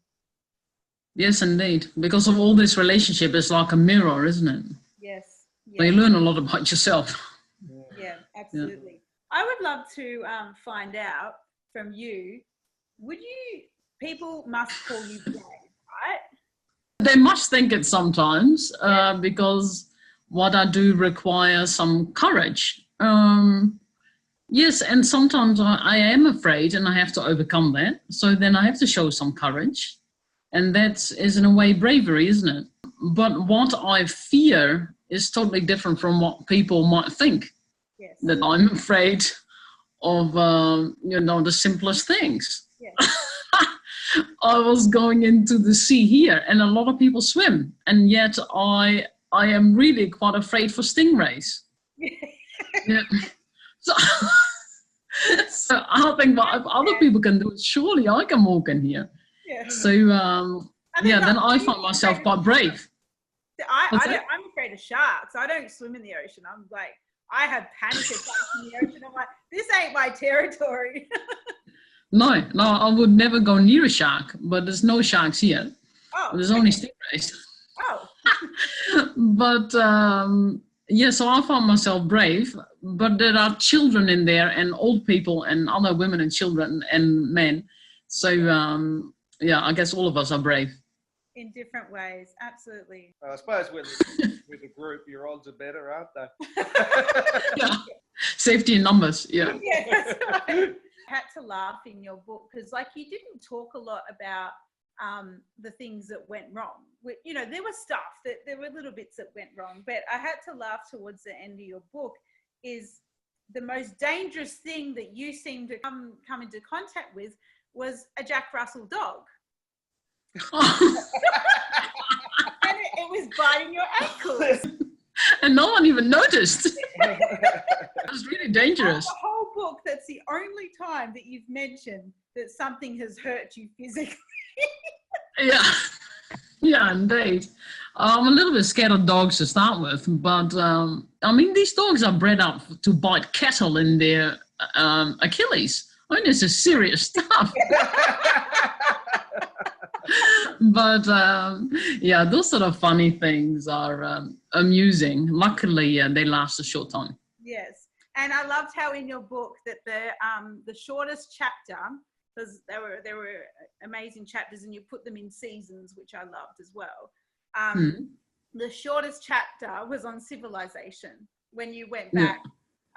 Yes, indeed. Because of all this relationship, it's like a mirror, isn't it? Yes. So you learn a lot about yourself. Yeah, absolutely. I would love to find out from you, people must call you brave, right? They must think it sometimes, because what I do requires some courage. Yes, and sometimes I am afraid and I have to overcome that. So then I have to show some courage. And that is in a way bravery, isn't it? But what I fear is totally different from what people might think. Yes. That I'm afraid of, you know, the simplest things. Yes. I was going into the sea here and a lot of people swim. And yet I am really quite afraid for stingrays. Yeah. So I think if other people can do it, surely I can walk in here. Yeah. So, then I find myself quite brave. I'm afraid of sharks. I don't swim in the ocean. I'm like, I have panic attacks in the ocean. I'm like, this ain't my territory. No, I would never go near a shark, but there's no sharks here. Oh. There's only stingrays. Oh. But, so I found myself brave, but there are children in there and old people and other women and children and men. So, I guess all of us are brave. In different ways, absolutely. I suppose with a group, your odds are better, aren't they? Yeah. Safety in numbers, yeah. Yeah, that's right. I had to laugh in your book because, like, you didn't talk a lot about the things that went wrong. You know, there was stuff there were little bits that went wrong, but I had to laugh towards the end of your book. Is the most dangerous thing that you seem to come into contact with was a Jack Russell dog. And it was biting your ankles. And no one even noticed. It was really dangerous. The whole book, that's the only time that you've mentioned that something has hurt you physically. Yeah, indeed. I'm a little bit scared of dogs to start with, but I mean, these dogs are bred up to bite cattle in their Achilles. I mean, this is serious stuff. But those sort of funny things are amusing. Luckily, they last a short time. Yes, and I loved how in your book that the shortest chapter, because there were amazing chapters, and you put them in seasons, which I loved as well. The shortest chapter was on civilization when you went back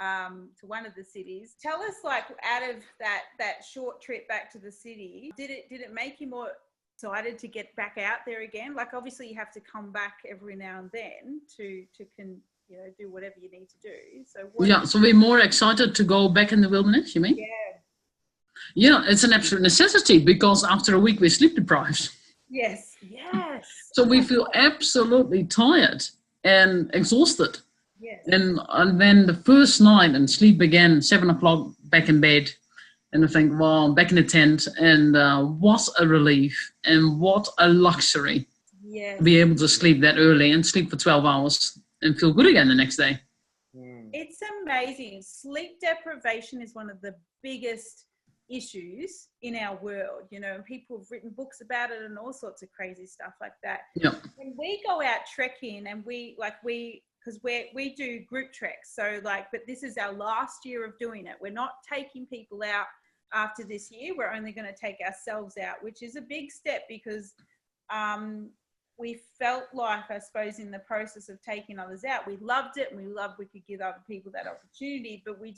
to one of the cities. Tell us, like, out of that short trip back to the city, did it make you more excited to get back out there again? Like, obviously you have to come back every now and then to do whatever you need to do. So we're more excited to go back in the wilderness, you mean? Yeah, it's an absolute necessity because after a week we're sleep deprived. Yes. So we feel absolutely tired and exhausted. Yes. And then the first night and sleep again, 7:00 back in bed. And I think, wow, back in the tent, and what a relief and what a luxury to be able to sleep that early and sleep for 12 hours and feel good again the next day. It's amazing. Sleep deprivation is one of the biggest issues in our world, you know, and people have written books about it and all sorts of crazy stuff like that. Yeah. When we go out trekking and because we do group treks, so like, but this is our last year of doing it. We're not taking people out after this year. We're only going to take ourselves out, which is a big step because we felt like, I suppose, in the process of taking others out, we loved it and we could give other people that opportunity, but we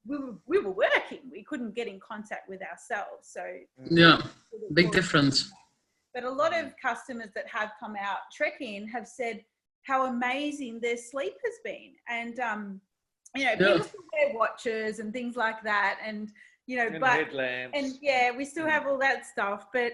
were working. We couldn't get in contact with ourselves. So yeah, big difference. But a lot of customers that have come out trekking have said how amazing their sleep has been. And, you know, people still wear watches and things like that. And, you know, And but, headlamps. and yeah, we still have all that stuff, but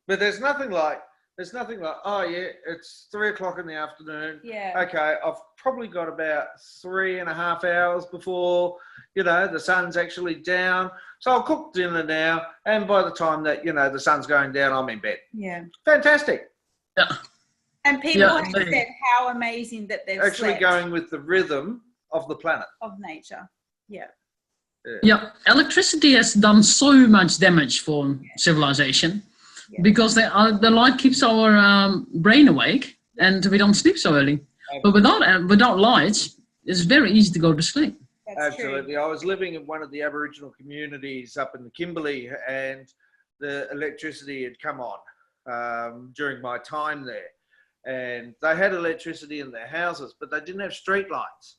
there's nothing like, oh yeah, it's 3 o'clock in the afternoon. yeah. Okay, I've probably got about 3.5 hours before, you know, the sun's actually down. So I'll cook dinner now. And by the time that, you know, the sun's going down, I'm in bed. Yeah. Fantastic. Yeah. And people have said how amazing that they've Actually slept going with the rhythm of the planet. of nature. Yeah. Yeah, electricity has done so much damage for civilization because the light keeps our brain awake and we don't sleep so early. But without light, it's very easy to go to sleep. That's Absolutely. true. I was living in one of the Aboriginal communities up in the Kimberley, and the electricity had come on during my time there. And they had electricity in their houses, but they didn't have street lights.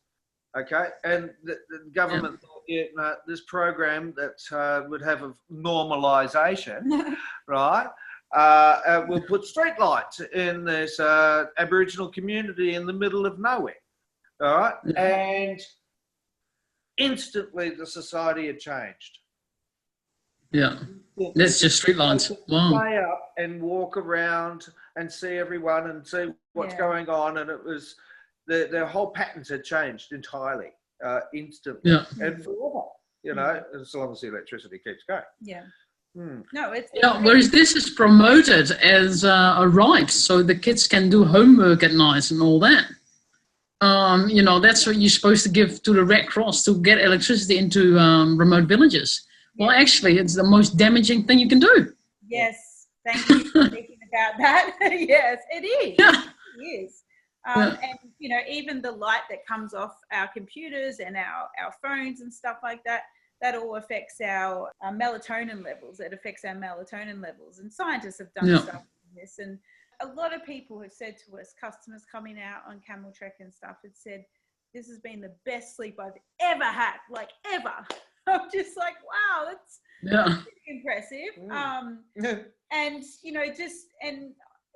Okay, and the government thought, no, this program that would have a normalisation, right? We'll put street lights in this Aboriginal community in the middle of nowhere, all right? And instantly the society had changed. Yeah, that's just street lights. Wow. Stay up and walk around and see everyone and see what's going on, and it was their whole patterns had changed entirely, instantly, and forever. You know, as long as the electricity keeps going. Yeah. No, it's whereas this is promoted as a right, so the kids can do homework at night and all that. You know, that's what you're supposed to give to the Red Cross to get electricity into remote villages. Well, actually, it's the most damaging thing you can do. Yes, thank you for thinking about that. Yes, it is. Yeah. It is. And, you know, even the light that comes off our computers and our phones and stuff like that, that all affects our melatonin levels. It affects our melatonin levels. And scientists have done stuff on this. And a lot of people have said to us, customers coming out on Camel Trek and stuff, had said, this has been the best sleep I've ever had, like ever. I'm just like, wow, that's pretty impressive. And, you know, and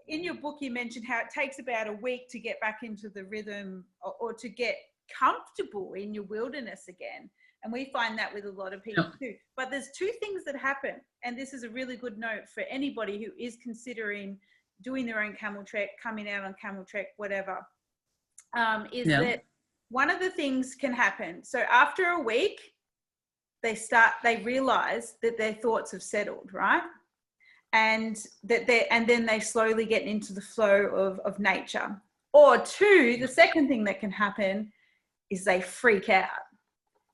in your book, you mentioned how it takes about a week to get back into the rhythm or to get comfortable in your wilderness again. And we find that with a lot of people too. But there's two things that happen. And this is a really good note for anybody who is considering doing their own camel trek, coming out on camel trek, whatever, is that one of the things can happen. So after a week, they realize that their thoughts have settled, right? And then they slowly get into the flow of nature. Or two, the second thing that can happen is they freak out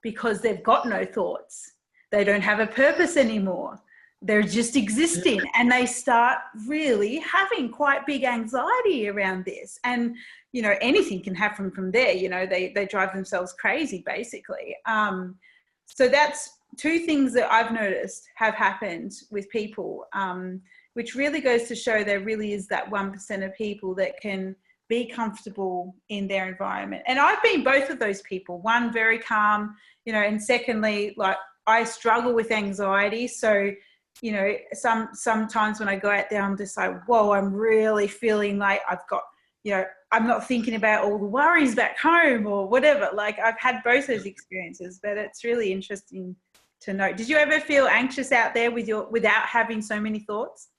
because they've got no thoughts. They don't have a purpose anymore. They're just existing, and they start really having quite big anxiety around this. And, you know, anything can happen from there. You know, they drive themselves crazy, basically. So that's two things that I've noticed have happened with people, which really goes to show there really is that 1% of people that can be comfortable in their environment. And I've been both of those people. One, very calm, you know, and secondly, like, I struggle with anxiety. So, you know, sometimes when I go out there, I'm just like, whoa, I'm really feeling like I've got, you know, I'm not thinking about all the worries back home or whatever. Like, I've had both those experiences, but it's really interesting to know. Did you ever feel anxious out there without having so many thoughts?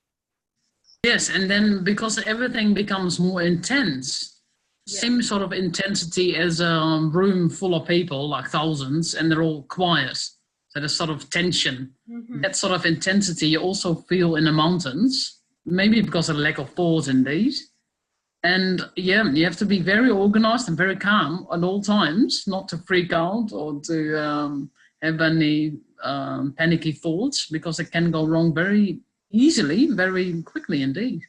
Yes, and then because everything becomes more intense, same sort of intensity as a room full of people, like thousands, and they're all quiet. So there's sort of tension. Mm-hmm. That sort of intensity you also feel in the mountains, maybe because of the lack of thought in these. And you have to be very organized and very calm at all times, not to freak out or to have any panicky thoughts, because it can go wrong very easily, very quickly indeed.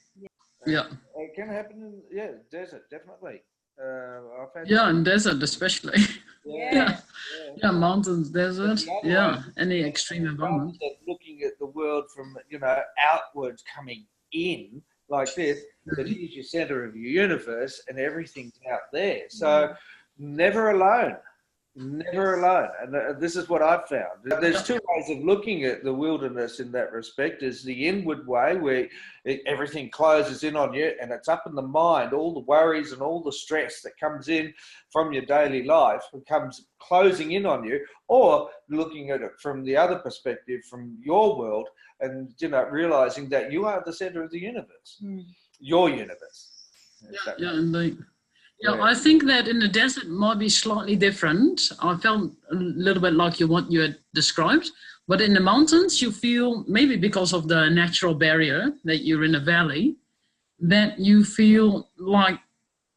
Yeah. It can happen in desert, definitely. I've had In desert especially. Yeah. Mountains, desert. The other way, Any extreme environment. rather than looking at the world from outwards coming in like this, that here's your center of your universe and everything's out there. So never alone. Never alone. And this is what I've found. There's two ways of looking at the wilderness in that respect. Is the inward way, where everything closes in on you and it's up in the mind, all the worries and all the stress that comes in from your daily life comes closing in on you, or looking at it from the other perspective, from your world, and realizing that you are the center of the universe, your universe. Indeed. I think that in the desert might be slightly different. I felt a little bit like what you had described, but in the mountains you feel, maybe because of the natural barrier that you're in a valley, that you feel like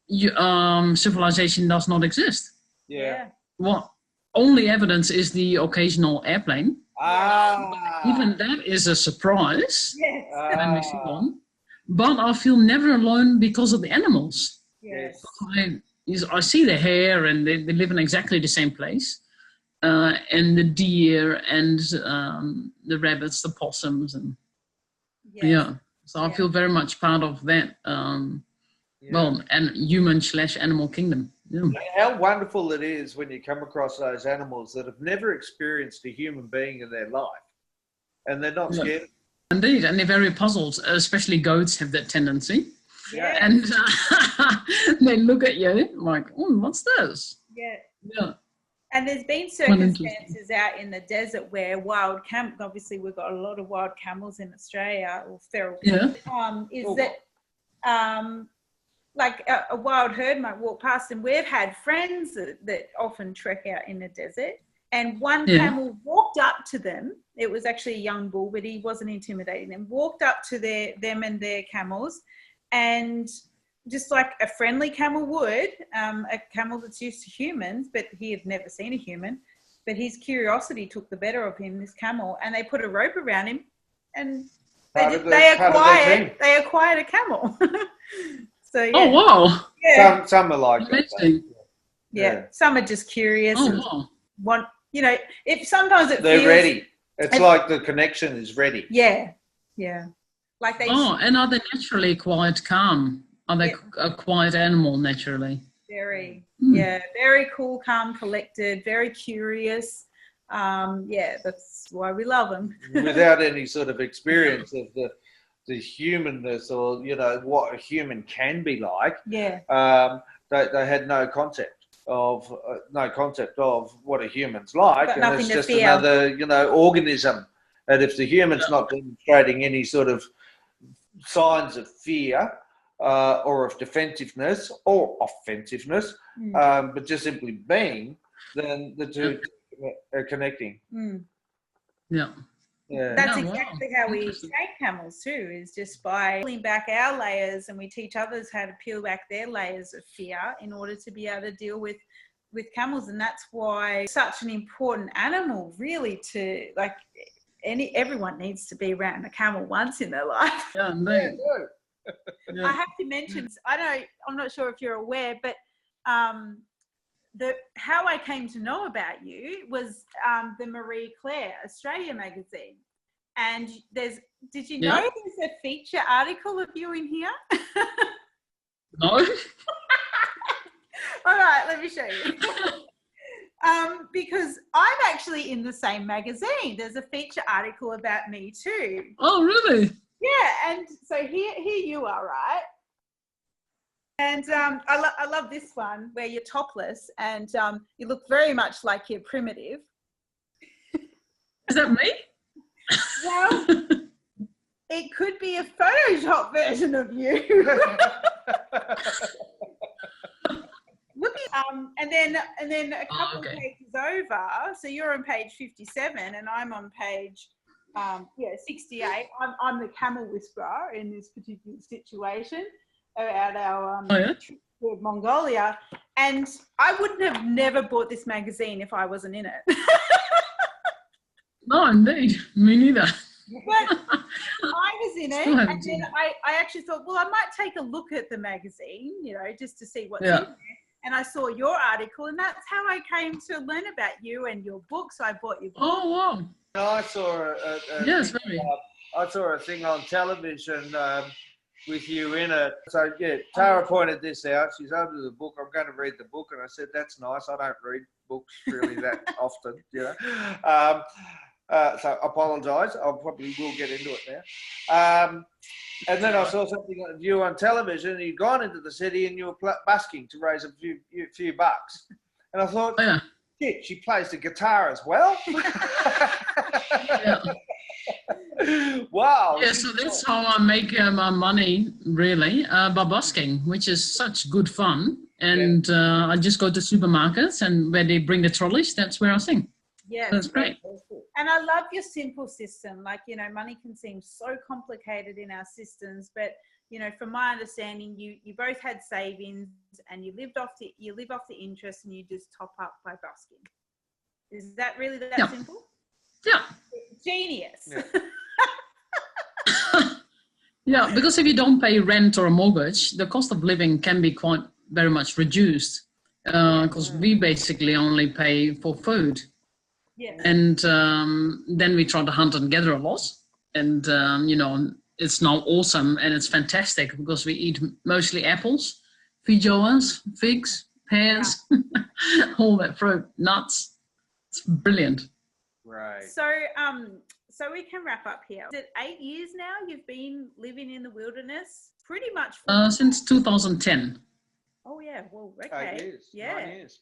civilization does not exist. Yeah. Well, only evidence is the occasional airplane. Even that is a surprise when we see one. But I feel never alone because of the animals. Yes. I see the hare, and they live in exactly the same place, and the deer and the rabbits, the possums, and so I feel very much part of that. And human/animal kingdom. How wonderful it is when you come across those animals that have never experienced a human being in their life, and they're not scared. Indeed, and they're very puzzled. Especially goats have that tendency. Yeah. And they look at you like, what's this? Yeah. And there's been circumstances out in the desert where wild camels, obviously we've got a lot of wild camels in Australia, or feral. Like a wild herd might walk past, and we've had friends that often trek out in the desert, and one camel walked up to them. It was actually a young bull, but he wasn't intimidating them. Walked up to them and their camels, and just like a friendly camel would, a camel that's used to humans, but he had never seen a human, but his curiosity took the better of him, this camel, and they put a rope around him, and they acquired a camel. So Oh wow! Yeah. Some are like that. Yeah, some are just curious and want, if sometimes they're ready. It's like the connection is ready. Yeah. Like and are they naturally quite calm? Are they a quiet animal naturally? Very, very cool, calm, collected, very curious. That's why we love them. Without any sort of experience of the humanness, or what a human can be like. They had no concept of what a human's like, and it's just another organism. And if the human's not demonstrating any sort of signs of fear or of defensiveness or offensiveness, but just simply being, then the two are connecting. That's exactly how we train camels too, is just by peeling back our layers, and we teach others how to peel back their layers of fear in order to be able to deal with camels. And that's why it's such an important animal, really, to everyone needs to be around a camel once in their life. I have to mention, I'm not sure if you're aware, but how I came to know about you was the Marie Claire Australia magazine. And did you know there's a feature article of you in here? No. All right, let me show you. Because I'm actually in the same magazine. There's a feature article about me too. Oh, really? Yeah, and so here you are, right? And I love this one where you're topless and you look very much like you're primitive. Is that me? Well, it could be a Photoshop version of you. Look at, and then a couple of pages over, so you're on page 57 and I'm on page 68. I'm the camel whisperer in this particular situation about our trip to Mongolia, and I wouldn't have never bought this magazine if I wasn't in it. No, indeed. Me neither. But I was in it, Still haven't and seen then I actually thought, well, I might take a look at the magazine, just to see what's Yeah. in there. And I saw your article, and that's how I came to learn about you and your book. So I bought your book. Oh, wow. And I saw Yes, thing, very. I saw a thing on television with you in it. So yeah, Tara pointed this out. She's over the book. I'm going to read the book, and I said, "That's nice. I don't read books really that often, So I apologise. I probably will get into it now. And then I saw something of you on television, and you'd gone into the city and you were busking to raise a few bucks. And I thought, Oh, yeah. shit, she plays the guitar as well. Yeah. Wow. Yeah, so that's how I make my money, really, by busking, which is such good fun. And I just go to supermarkets, and where they bring the trolleys, that's where I sing. Yes, That's great. And I love your simple system. Like, money can seem so complicated in our systems, but from my understanding, you both had savings and you live off the interest, and you just top up by busking. Is that really that simple? Yeah. Genius. Yeah. Yeah, because if you don't pay rent or a mortgage, the cost of living can be quite very much reduced, because we basically only pay for food. Yes. And then we try to hunt and gather a lot. And, it's now awesome and it's fantastic because we eat mostly apples, feijoas, figs, pears, all that fruit, nuts. It's brilliant. Right. So we can wrap up here. Is it 8 years now you've been living in the wilderness? Pretty much. Since 2010. Oh, yeah. Well, okay. 8 years. Yeah. 9 years.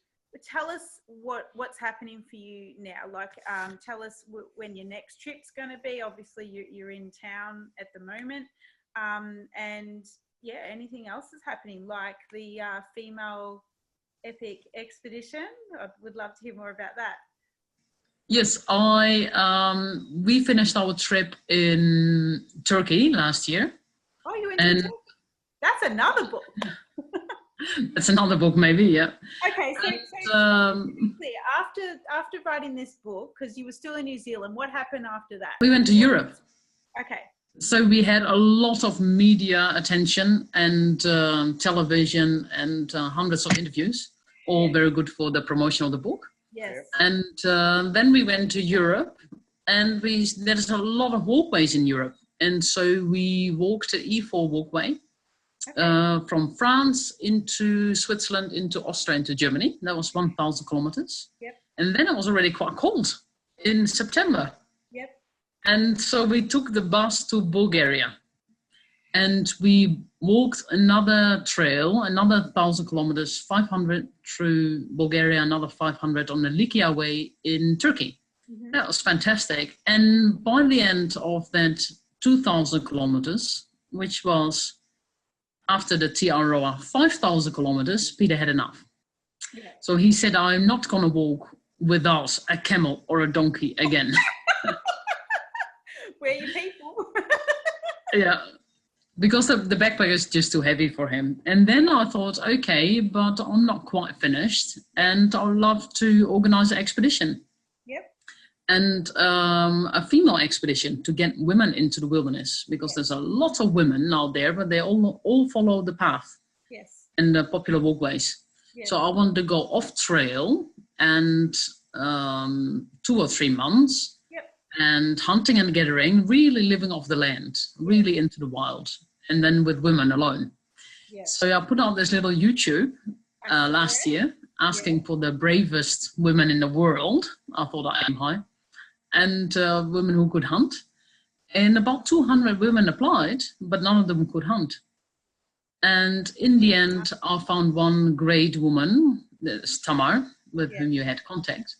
Tell us what's happening for you now. Like, tell us when your next trip's going to be. Obviously, you're in town at the moment. And, yeah, anything else is happening, like the female epic expedition. I would love to hear more about that. Yes, we finished our trip in Turkey last year. Oh, you went to Turkey? That's another book. That's another book, maybe, yeah. Okay, so after writing this book, because you were still in New Zealand, what happened after that? We went to Europe. Okay. So we had a lot of media attention and television and hundreds of interviews, all very good for the promotion of the book. Yes. And then we went to Europe, and there's a lot of walkways in Europe. And so we walked the E4 walkway from France into Switzerland, into Austria, into Germany. That was 1,000 kilometers. Yep. And then it was already quite cold in September. Yep. And so we took the bus to Bulgaria. And we walked another trail, another 1,000 kilometers, 500 through Bulgaria, another 500 on the Likia Way in Turkey. Mm-hmm. That was fantastic. And by the end of that 2,000 kilometers, which was after the TROA 5,000 kilometers, Peter had enough. Yeah. So he said, I'm not going to walk without a camel or a donkey again. Where are you people? Yeah. Because the backpack is just too heavy for him. And then I thought, okay, but I'm not quite finished, and I'd love to organize an expedition. Yep. And a female expedition to get women into the wilderness, because there's a lot of women out there, but they all follow the path. Yes. And the popular walkways. Yes. So I wanted to go off trail and 2 or 3 months. And hunting and gathering, really living off the land, really into the wild, and then with women alone. Yeah. So I put out this little YouTube last year, asking for the bravest women in the world. I thought I am high. And women who could hunt. And about 200 women applied, but none of them could hunt. And in the end, I found one great woman, Tamar, with whom you had contact.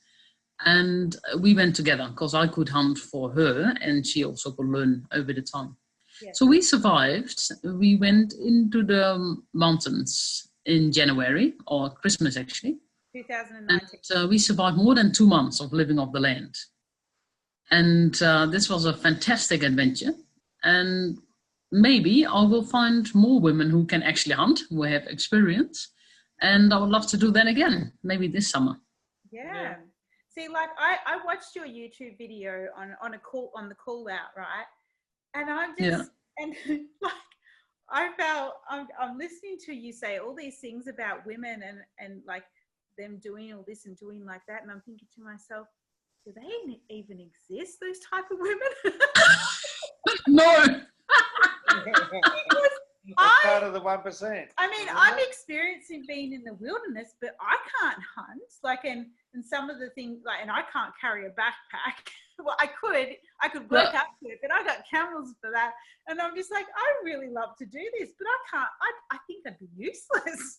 And we went together because I could hunt for her and she also could learn over the time. Yes. So we survived. We went into the mountains in January, or Christmas actually. 2019. And we survived more than 2 months of living off the land. And this was a fantastic adventure. And maybe I will find more women who can actually hunt, who have experience. And I would love to do that again, maybe this summer. Yeah. See, like I watched your YouTube video on the call out, right? And I'm just and like I felt I'm listening to you say all these things about women and like them doing all this and doing like that, and I'm thinking to myself, do they even exist, those type of women? No. Part of the 1%. I mean, I'm experiencing being in the wilderness, but I can't hunt. Like, and some of the things, like, and I can't carry a backpack. Well, I could work up to it, but I got camels for that. And I'm just like, I really love to do this, but I can't. I think I'd be useless.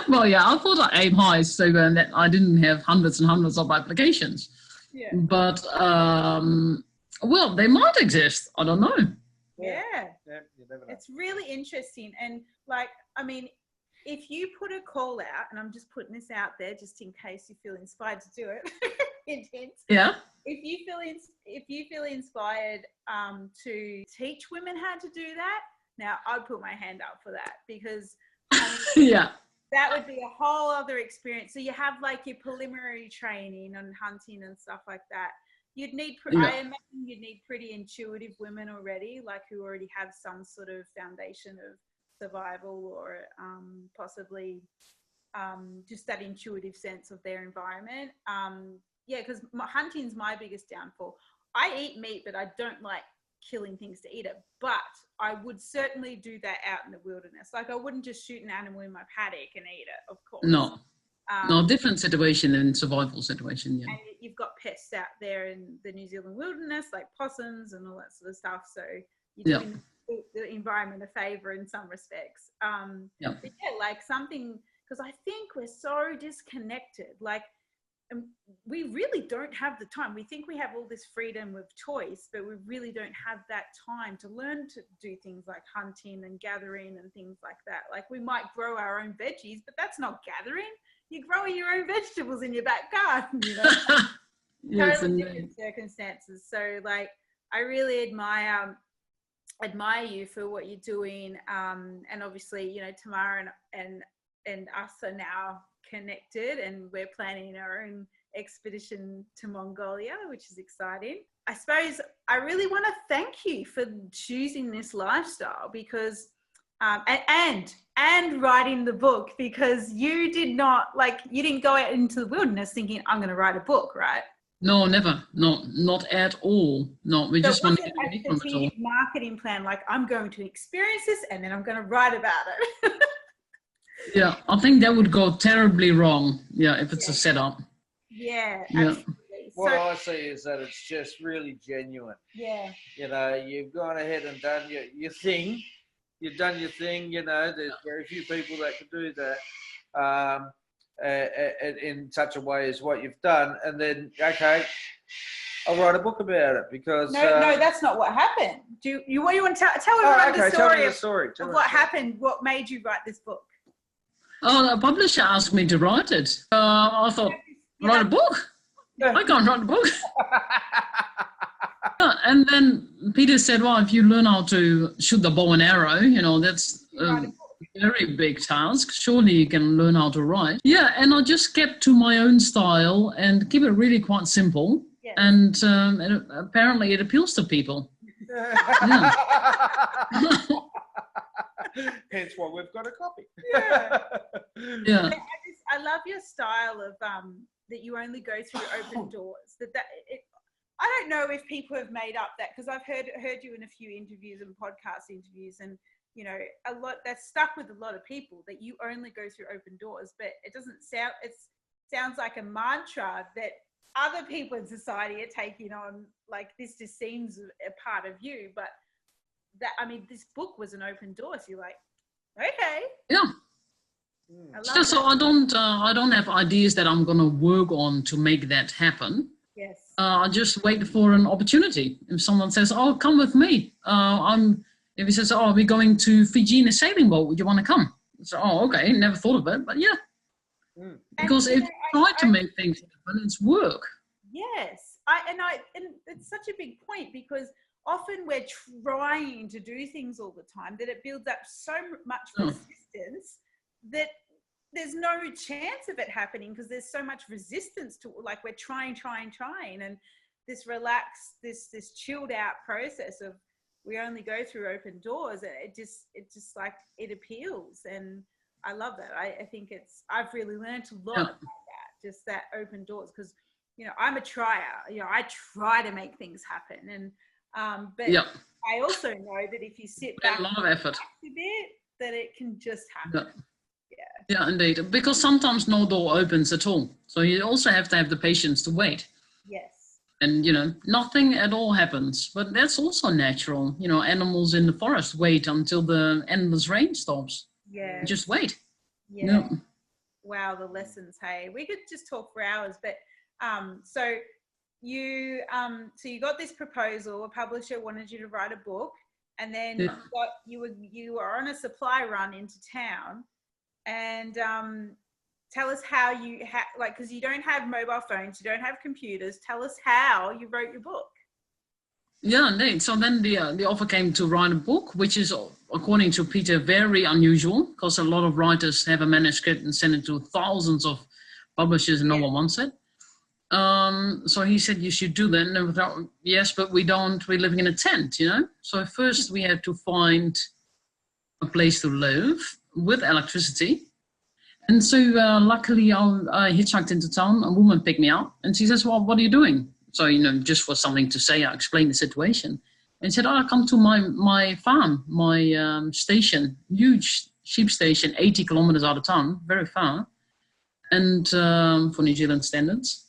Well, yeah, I thought I aimed high, so that I didn't have hundreds and hundreds of applications. Yeah. But well, they might exist. I don't know. Yeah. You never know. It's really interesting. And like, I mean, if you put a call out, and I'm just putting this out there just in case you feel inspired to do it. Hint, hint. Yeah. If you feel inspired to teach women how to do that, now I'd put my hand up for that, because Yeah. that would be a whole other experience. So you have like your preliminary training on hunting and stuff like that. You'd need, I imagine you'd need pretty intuitive women already, like who already have some sort of foundation of survival or possibly just that intuitive sense of their environment. Yeah, because hunting's my biggest downfall. I eat meat, but I don't like killing things to eat it. But I would certainly do that out in the wilderness. Like I wouldn't just shoot an animal in my paddock and eat it, of course. No. No, different situation than survival situation, yeah. And you've got pests out there in the New Zealand wilderness, like possums and all that sort of stuff. So you're doing the environment a favour in some respects. But yeah, like something, because I think we're so disconnected. Like, and we really don't have the time. We think we have all this freedom of choice, but we really don't have that time to learn to do things like hunting and gathering and things like that. Like we might grow our own veggies, but that's not gathering. You're growing your own vegetables in your back garden, you know. Yes, totally different circumstances. So like I really admire you for what you're doing. And obviously, you know, Tamara and us are now connected, and we're planning our own expedition to Mongolia, which is exciting. I suppose I really want to thank you for choosing this lifestyle, because and writing the book, because you didn't go out into the wilderness thinking I'm going to write a book, right? No, never. No, not at all. No, we just wanted to do it from it all. Marketing plan, like I'm going to experience this and then I'm going to write about it. Yeah, I think that would go terribly wrong. Yeah, if it's a setup. Yeah, absolutely. What I see is that it's just really genuine. Yeah. You know, you've gone ahead and done your thing. You've done your thing. You know, there's very few people that can do that in such a way as what you've done. And then, okay, I'll write a book about it, because no, that's not what happened. Do you want to tell everyone the story of what happened? What made you write this book? Oh, the publisher asked me to write it. I thought, write a book? I can't write a book. And then Peter said, well, if you learn how to shoot the bow and arrow, you know, that's a very big task. Surely you can learn how to write. Yeah, and I just kept to my own style and keep it really quite simple. Yeah. And apparently it appeals to people. Yeah. Hence why we've got a copy. Yeah. I love your style of that you only go through open doors. I don't know if people have made up that, because I've heard you in a few interviews and podcast interviews, and you know, a lot that's stuck with a lot of people, that you only go through open doors. But it sounds like a mantra that other people in society are taking on. Like this just seems a part of you, but that, I mean, this book was an open door, so you're like, okay. Yeah. So I don't have ideas that I'm going to work on to make that happen. Yes. I just wait for an opportunity. If someone says, "Oh, come with me," if he says, "Oh, we're going to Fiji in a sailing boat, would you want to come?" So, oh, okay, never thought of it, but yeah. Because if you try to make things happen, it's work. Yes, and it's such a big point, because often we're trying to do things all the time that it builds up so much resistance that there's no chance of it happening because there's so much resistance to, like, we're trying, and this relaxed, this chilled out process of we only go through open doors. It just like, it appeals, and I love that. I think I've really learned a lot about that, just that open doors, because, you know, I'm a trier. You know, I try to make things happen, and but I also know that if you sit back, a lot of effort, a bit, that it can just happen. Yeah, indeed. Because sometimes no door opens at all. So you also have to have the patience to wait. Yes. And, you know, nothing at all happens. But that's also natural. You know, animals in the forest wait until the endless rain stops. Yeah. Just wait. Yeah. Wow, the lessons, hey. We could just talk for hours, but so you got this proposal, a publisher wanted you to write a book, and then you were on a supply run into town. And tell us how you because you don't have mobile phones, you don't have computers. Tell us how you wrote your book. Yeah, indeed. So then the offer came to write a book, which is, according to Peter, very unusual, because a lot of writers have a manuscript and send it to thousands of publishers and no one wants it. So he said, you should do that. And I thought, yes, but we're living in a tent, you know. So first we had to find a place to live with electricity. And so luckily I hitchhiked into town. A woman picked me up and she says, well, what are you doing? So, you know, just for something to say, I explained the situation. And said, I come to my farm, my station, huge sheep station, 80 kilometers out of town, very far. And for New Zealand standards.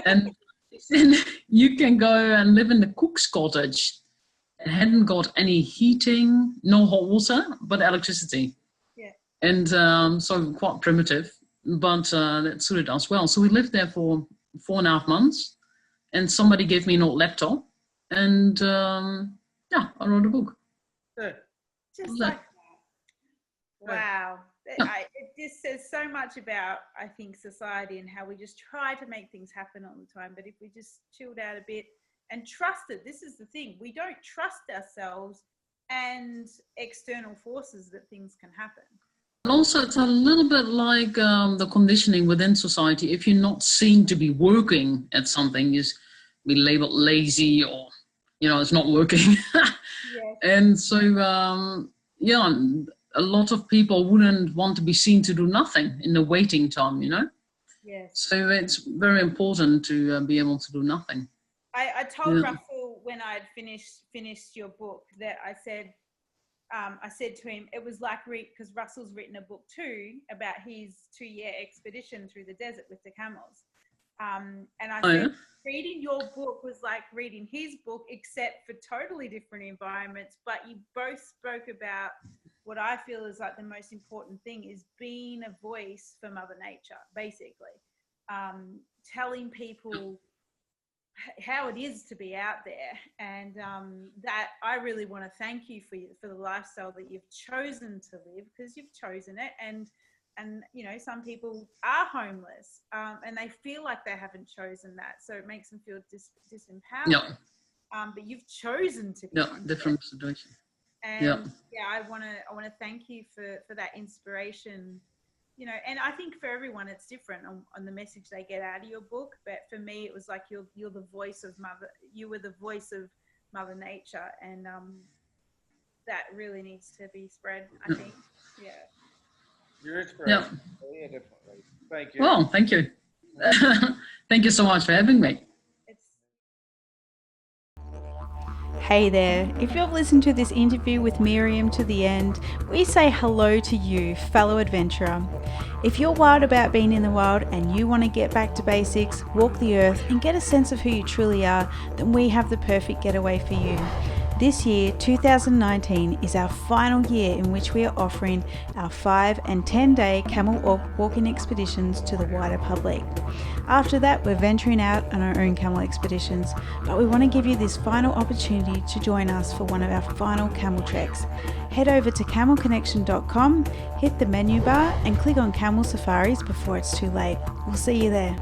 And you can go and live in the cook's cottage. It hadn't got any heating, no hot water, but electricity. Yeah. And so quite primitive, but that suited us well. So we lived there for 4.5 months, and somebody gave me an old laptop, and I wrote a book. Good. Just like that. Wow. It just says so much about, I think, society and how we just try to make things happen all the time. But if we just chilled out a bit and trusted, this is the thing, we don't trust ourselves and external forces that things can happen. And also, it's a little bit like the conditioning within society. If you're not seen to be working at something, you be labeled lazy, or, you know, it's not working. Yes. And so, a lot of people wouldn't want to be seen to do nothing in the waiting time, you know? Yes. So it's very important to be able to do nothing. I told Russell when I had finished your book that I said to him, it was like, because Russell's written a book too about his 2-year expedition through the desert with the camels. And I said, reading your book was like reading his book, except for totally different environments. But you both spoke about what I feel is like the most important thing is being a voice for Mother Nature, basically. Telling people how it is to be out there, and that I really want to thank you for the lifestyle that you've chosen to live, because you've chosen it, and you know, some people are homeless and they feel like they haven't chosen that, so it makes them feel disempowered. But you've chosen to be different situation. And I want to thank you for that inspiration. You know, and I think for everyone it's different on the message they get out of your book. But for me, it was like you're the voice of you were the voice of Mother Nature, and that really needs to be spread, I think. Yeah. Your inspiration. Yeah, definitely. Thank you. Well, thank you. Thank you so much for having me. Hey there, if you've listened to this interview with Miriam to the end, we say hello to you, fellow adventurer. If you're wild about being in the wild and you want to get back to basics, walk the earth and get a sense of who you truly are, then we have the perfect getaway for you. This year, 2019, is our final year in which we are offering our 5 and 10-day camel walking expeditions to the wider public. After that, we're venturing out on our own camel expeditions, but we want to give you this final opportunity to join us for one of our final camel treks. Head over to camelconnection.com, hit the menu bar and click on Camel Safaris before it's too late. We'll see you there.